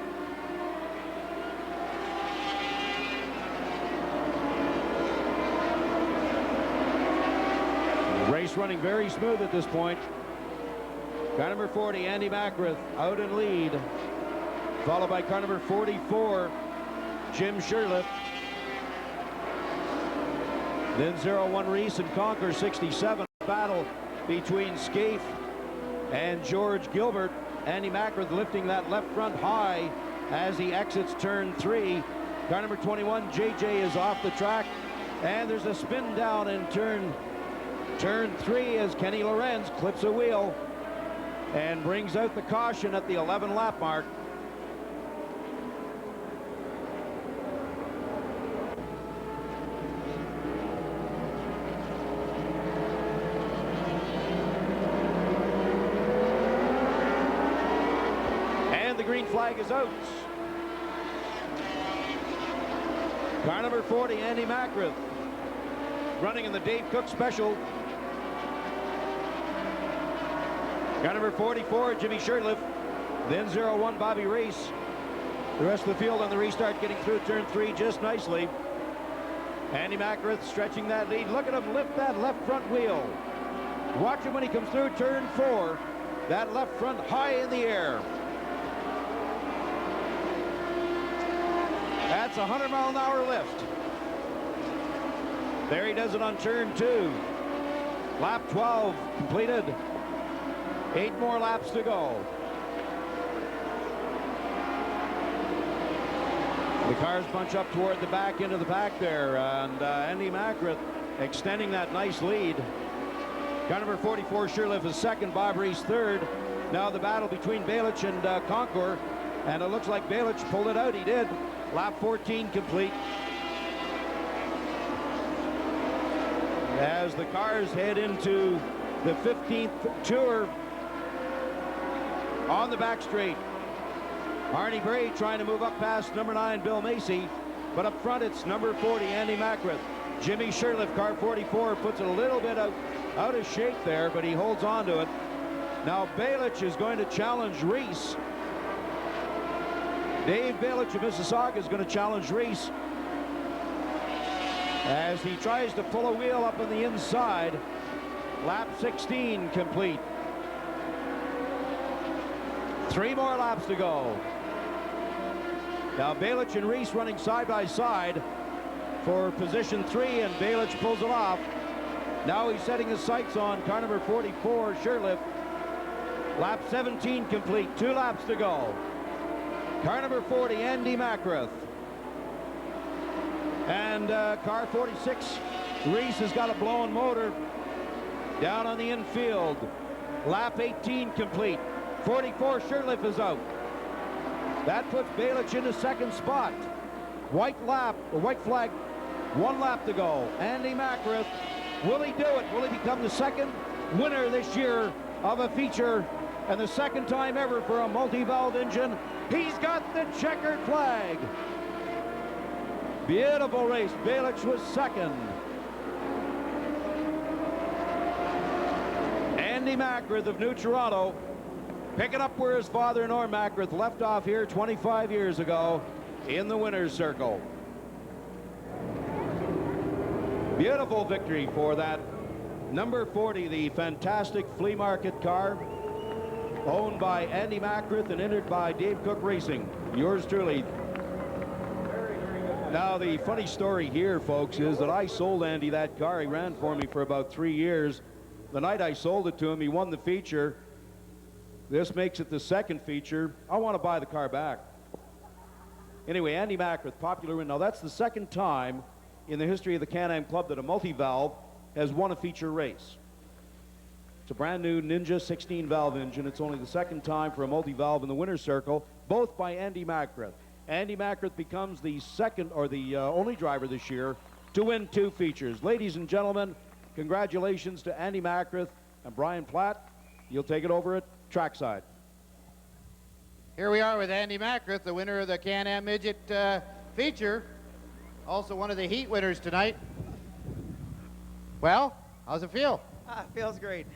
Race running very smooth at this point. Car number 40, Andy Macrith, out in lead, followed by car number 44, Jim Shirtliff. Then 01 Reese and Concours 67. Battle between Scaife and George Gilbert. Andy Macrith lifting that left front high as he exits turn 3. Car number 21, JJ, is off the track, and there's a spin down in turn 3 as Kenny Lorenz clips a wheel and brings out the caution at the 11 lap mark. And the green flag is out. Car number 40, Andy Macrith, running in the Dave Cook special. Car number 44, Jimmy Shirtliff. Then 01, Bobby Reese. The rest of the field on the restart getting through turn 3 just nicely. Andy Macrith stretching that lead. Look at him lift that left front wheel. Watch him when he comes through turn 4. That left front high in the air. That's a 100-mile-an-hour lift. There he does it on turn 2. Lap 12 completed. 8 more laps to go. The cars bunch up toward the back end of the pack there, and Andy Macrith extending that nice lead. Car number 44, Shirtliff, is second, Bob Reese third. Now the battle between Balich and Concours, and it looks like Balich pulled it out. He did. Lap 14 complete. As the cars head into the 15th tour on the back straight. Arnie Bray trying to move up past number 9, Bill Macy, but up front it's number 40, Andy Macrith. Jimmy Shirtliff, car 44, puts it a little bit out of shape there, but he holds on to it. Now Balich is going to challenge Reese. Dave Balich of Mississauga is going to challenge Reese as he tries to pull a wheel up on the inside. Lap 16 complete. 3 more laps to go. Now Balich and Reese running side by side for position 3, and Balich pulls it off. Now he's setting his sights on car number 44, Shirtliff. Lap 17 complete, 2 laps to go. Car number 40, Andy Macrith. And car 46, Reese has got a blown motor down on the infield. Lap 18 complete. 44, Shirtliff is out. That puts Balic into second spot. White flag, 1 lap to go. Andy Macrith, will he do it? Will he become the second winner this year of a feature and the second time ever for a multi-valve engine? He's got the checkered flag. Beautiful race. Balic was second. Andy Macrith of New Toronto picking up where his father, Norm Macrith, left off here 25 years ago in the winner's circle. Beautiful victory for that number 40, the fantastic flea market car owned by Andy Macrith and entered by Dave Cook Racing. Yours truly. Now, the funny story here, folks, is that I sold Andy that car. He ran for me for about 3 years. The night I sold it to him, he won the feature. This makes it the second feature. I want to buy the car back. Anyway, Andy Macrith, popular win. Now, that's the second time in the history of the Can-Am Club that a multi-valve has won a feature race. It's a brand new Ninja 16-valve engine. It's only the second time for a multi-valve in the winner's circle, both by Andy Macrith. Andy Macrith becomes the second or the only driver this year to win 2 features. Ladies and gentlemen, congratulations to Andy Macrith and Brian Platt. You'll take it over at trackside. Here we are with Andy Macrith, the winner of the Can-Am Midget feature. Also one of the heat winners tonight. Well, how's it feel? It feels great.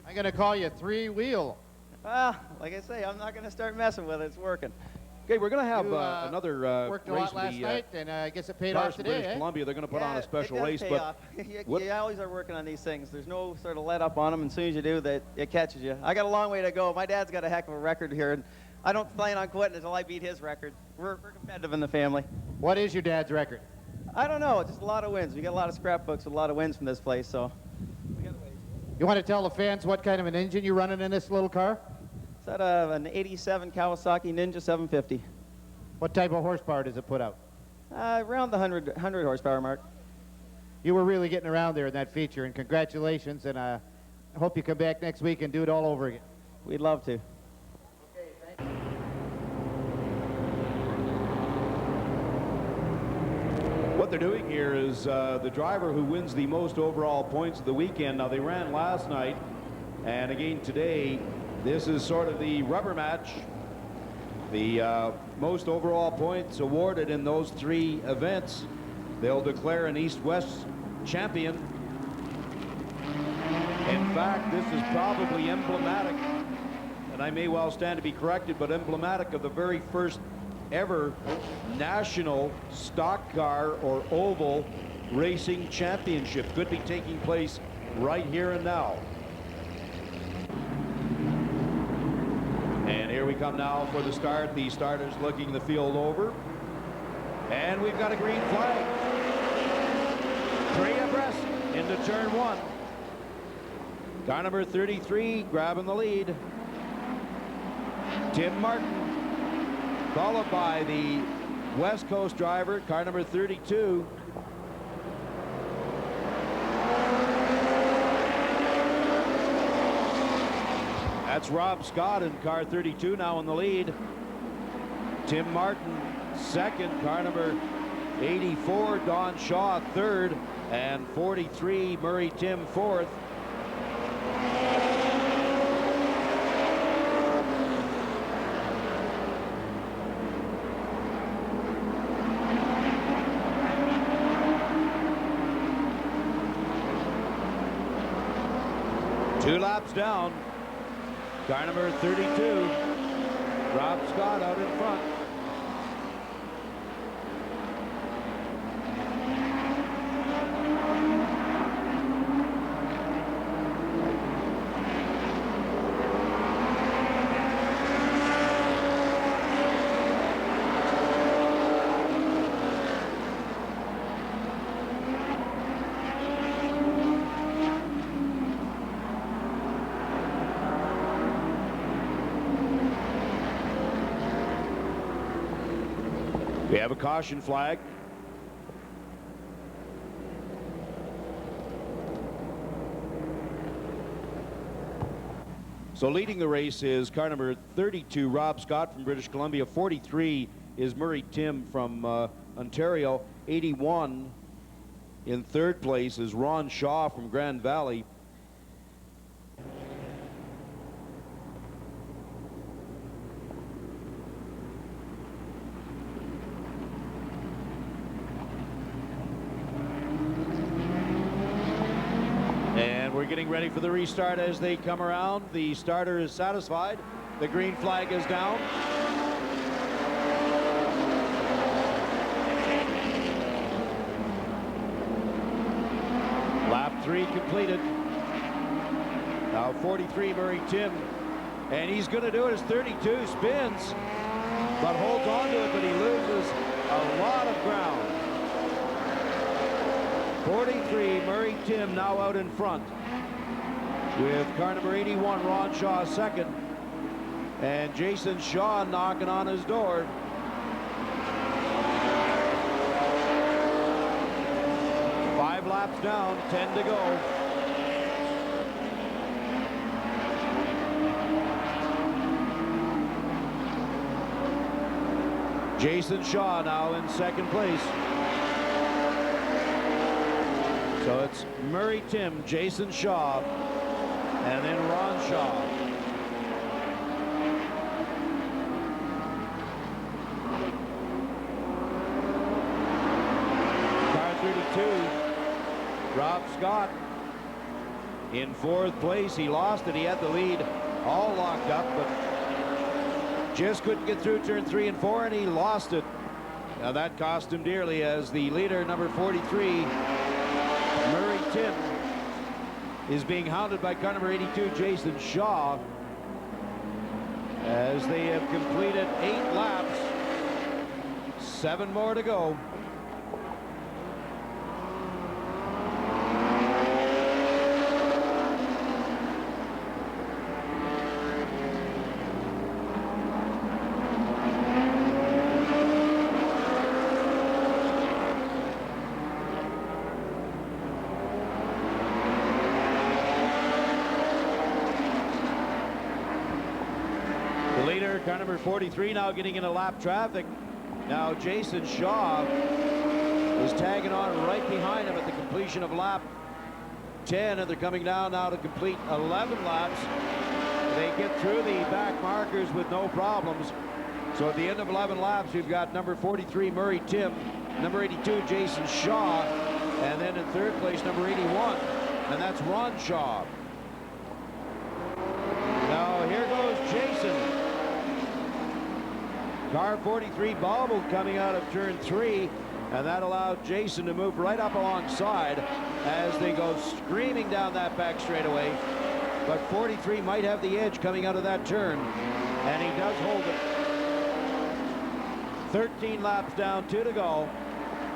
I'm going to call you 3-wheel. Well, like I say, I'm not going to start messing with it. It's working. Okay, we're going to have You, another worked a race lot last night, and I guess it paid off today, British Columbia. They're going to put on a special it does race, pay but off. You always are working on these things. There's no sort of let up on them, and as soon as you do, it catches you. I got a long way to go. My dad's got a heck of a record here, and I don't plan on quitting until I beat his record. We're competitive in the family. What is your dad's record? I don't know. Just a lot of wins. We got a lot of scrapbooks with a lot of wins from this place, so we got a ways. You want to tell the fans what kind of an engine you're running in this little car? Is that an 87 Kawasaki Ninja 750? What type of horsepower does it put out? Around the 100 horsepower mark. You were really getting around there in that feature, and congratulations, and I hope you come back next week and do it all over again. We'd love to. what they're doing here is the driver who wins the most overall points of the weekend. Now, they ran last night, and again today, this is sort of the rubber match. The most overall points awarded in those three events, they'll declare an East-West champion. In fact, this is probably emblematic, and I may well stand to be corrected, but emblematic of the very first ever national stock car or oval racing championship. Could be taking place right here and now. And here we come now for the start. The starters looking the field over. And we've got a green flag. 3 abreast into turn 1. Car number 33 grabbing the lead. Tim Martin, followed by the West Coast driver, car number 32. That's Rob Scott in car 32 now in the lead. Tim Martin second, car number 84, Don Shaw third, and 43, Murray Tim fourth. Two laps down. Car number 32, Rob Scott out in front. We have a caution flag. So leading the race is car number 32, Rob Scott from British Columbia. 43 is Murray Tim from Ontario. 81 in third place is Ron Shaw from Grand Valley. And we're getting ready for the restart as they come around. The starter is satisfied. The green flag is down. Lap 3 completed. Now 43, Murray Tim. And he's going to do it as 32 spins, but holds on to it, but he loses a lot of ground. 43, Murray Tim now out in front with car number 81, Ron Shaw second, and Jason Shaw knocking on his door. Five laps down, 10 to go. Jason Shaw now in second place. So it's Murray Tim, Jason Shaw, and then Ron Shaw. Car 32, Rob Scott in fourth place. He lost it. He had the lead all locked up, but just couldn't get through turn 3 and 4, and he lost it. Now that cost him dearly, as the leader, number 43, Murray Tim, is being hounded by car number 82, Jason Shaw, as they have completed 8 laps. 7 more to go. Car number 43 now getting into lap traffic. Now Jason Shaw is tagging on right behind him at the completion of lap 10, and they're coming down now to complete 11 laps. They get through the back markers with no problems. So at the end of 11 laps, we've got number 43, Murray Tim, number 82, Jason Shaw, and then in third place, number 81, and that's Ron Shaw. Now here goes Jason. Car 43 bobbled coming out of turn 3, and that allowed Jason to move right up alongside as they go screaming down that back straightaway. But 43 might have the edge coming out of that turn, and he does hold it. 13 laps down, 2 to go.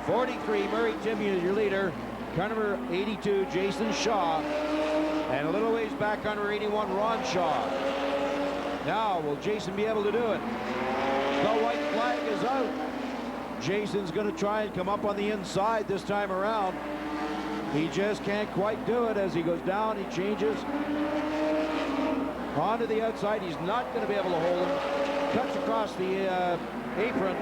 43, Murray Tim is your leader. Car number 82, Jason Shaw, and a little ways back, car number 81, Ron Shaw. Now, will Jason be able to do it? The white flag is out. Jason's going to try and come up on the inside this time around. He just can't quite do it. As he goes down, he changes onto the outside. He's not going to be able to hold him. Cuts across the apron,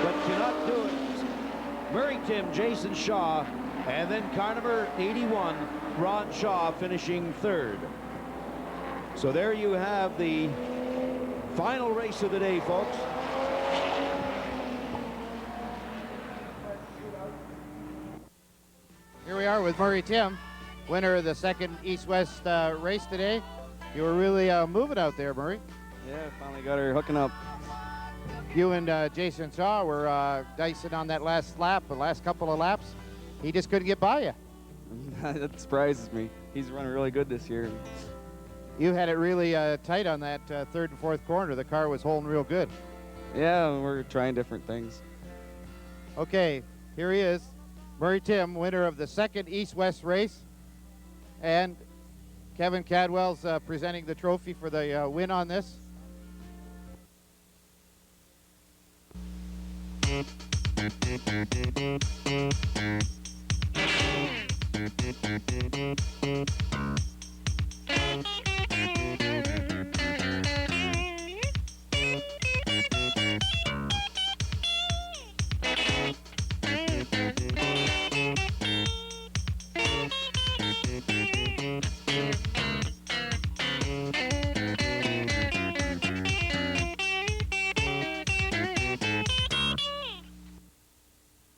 but cannot do it. Murray Tim, Jason Shaw, and then car number 81, Ron Shaw, finishing third. So there you have the final race of the day, folks. Here we are with Murray Tim, winner of the second East-West race today. You were really moving out there, Murray. Yeah, finally got her hooking up. You and Jason Shaw were dicing on that last lap, the last couple of laps. He just couldn't get by you. That surprises me. He's running really good this year. You had it really tight on that third and fourth corner. The car was holding real good. Yeah, we're trying different things. Okay, here he is. Murray Tim, winner of the second East-West race. And Kevin Cadwell's presenting the trophy for the win on this.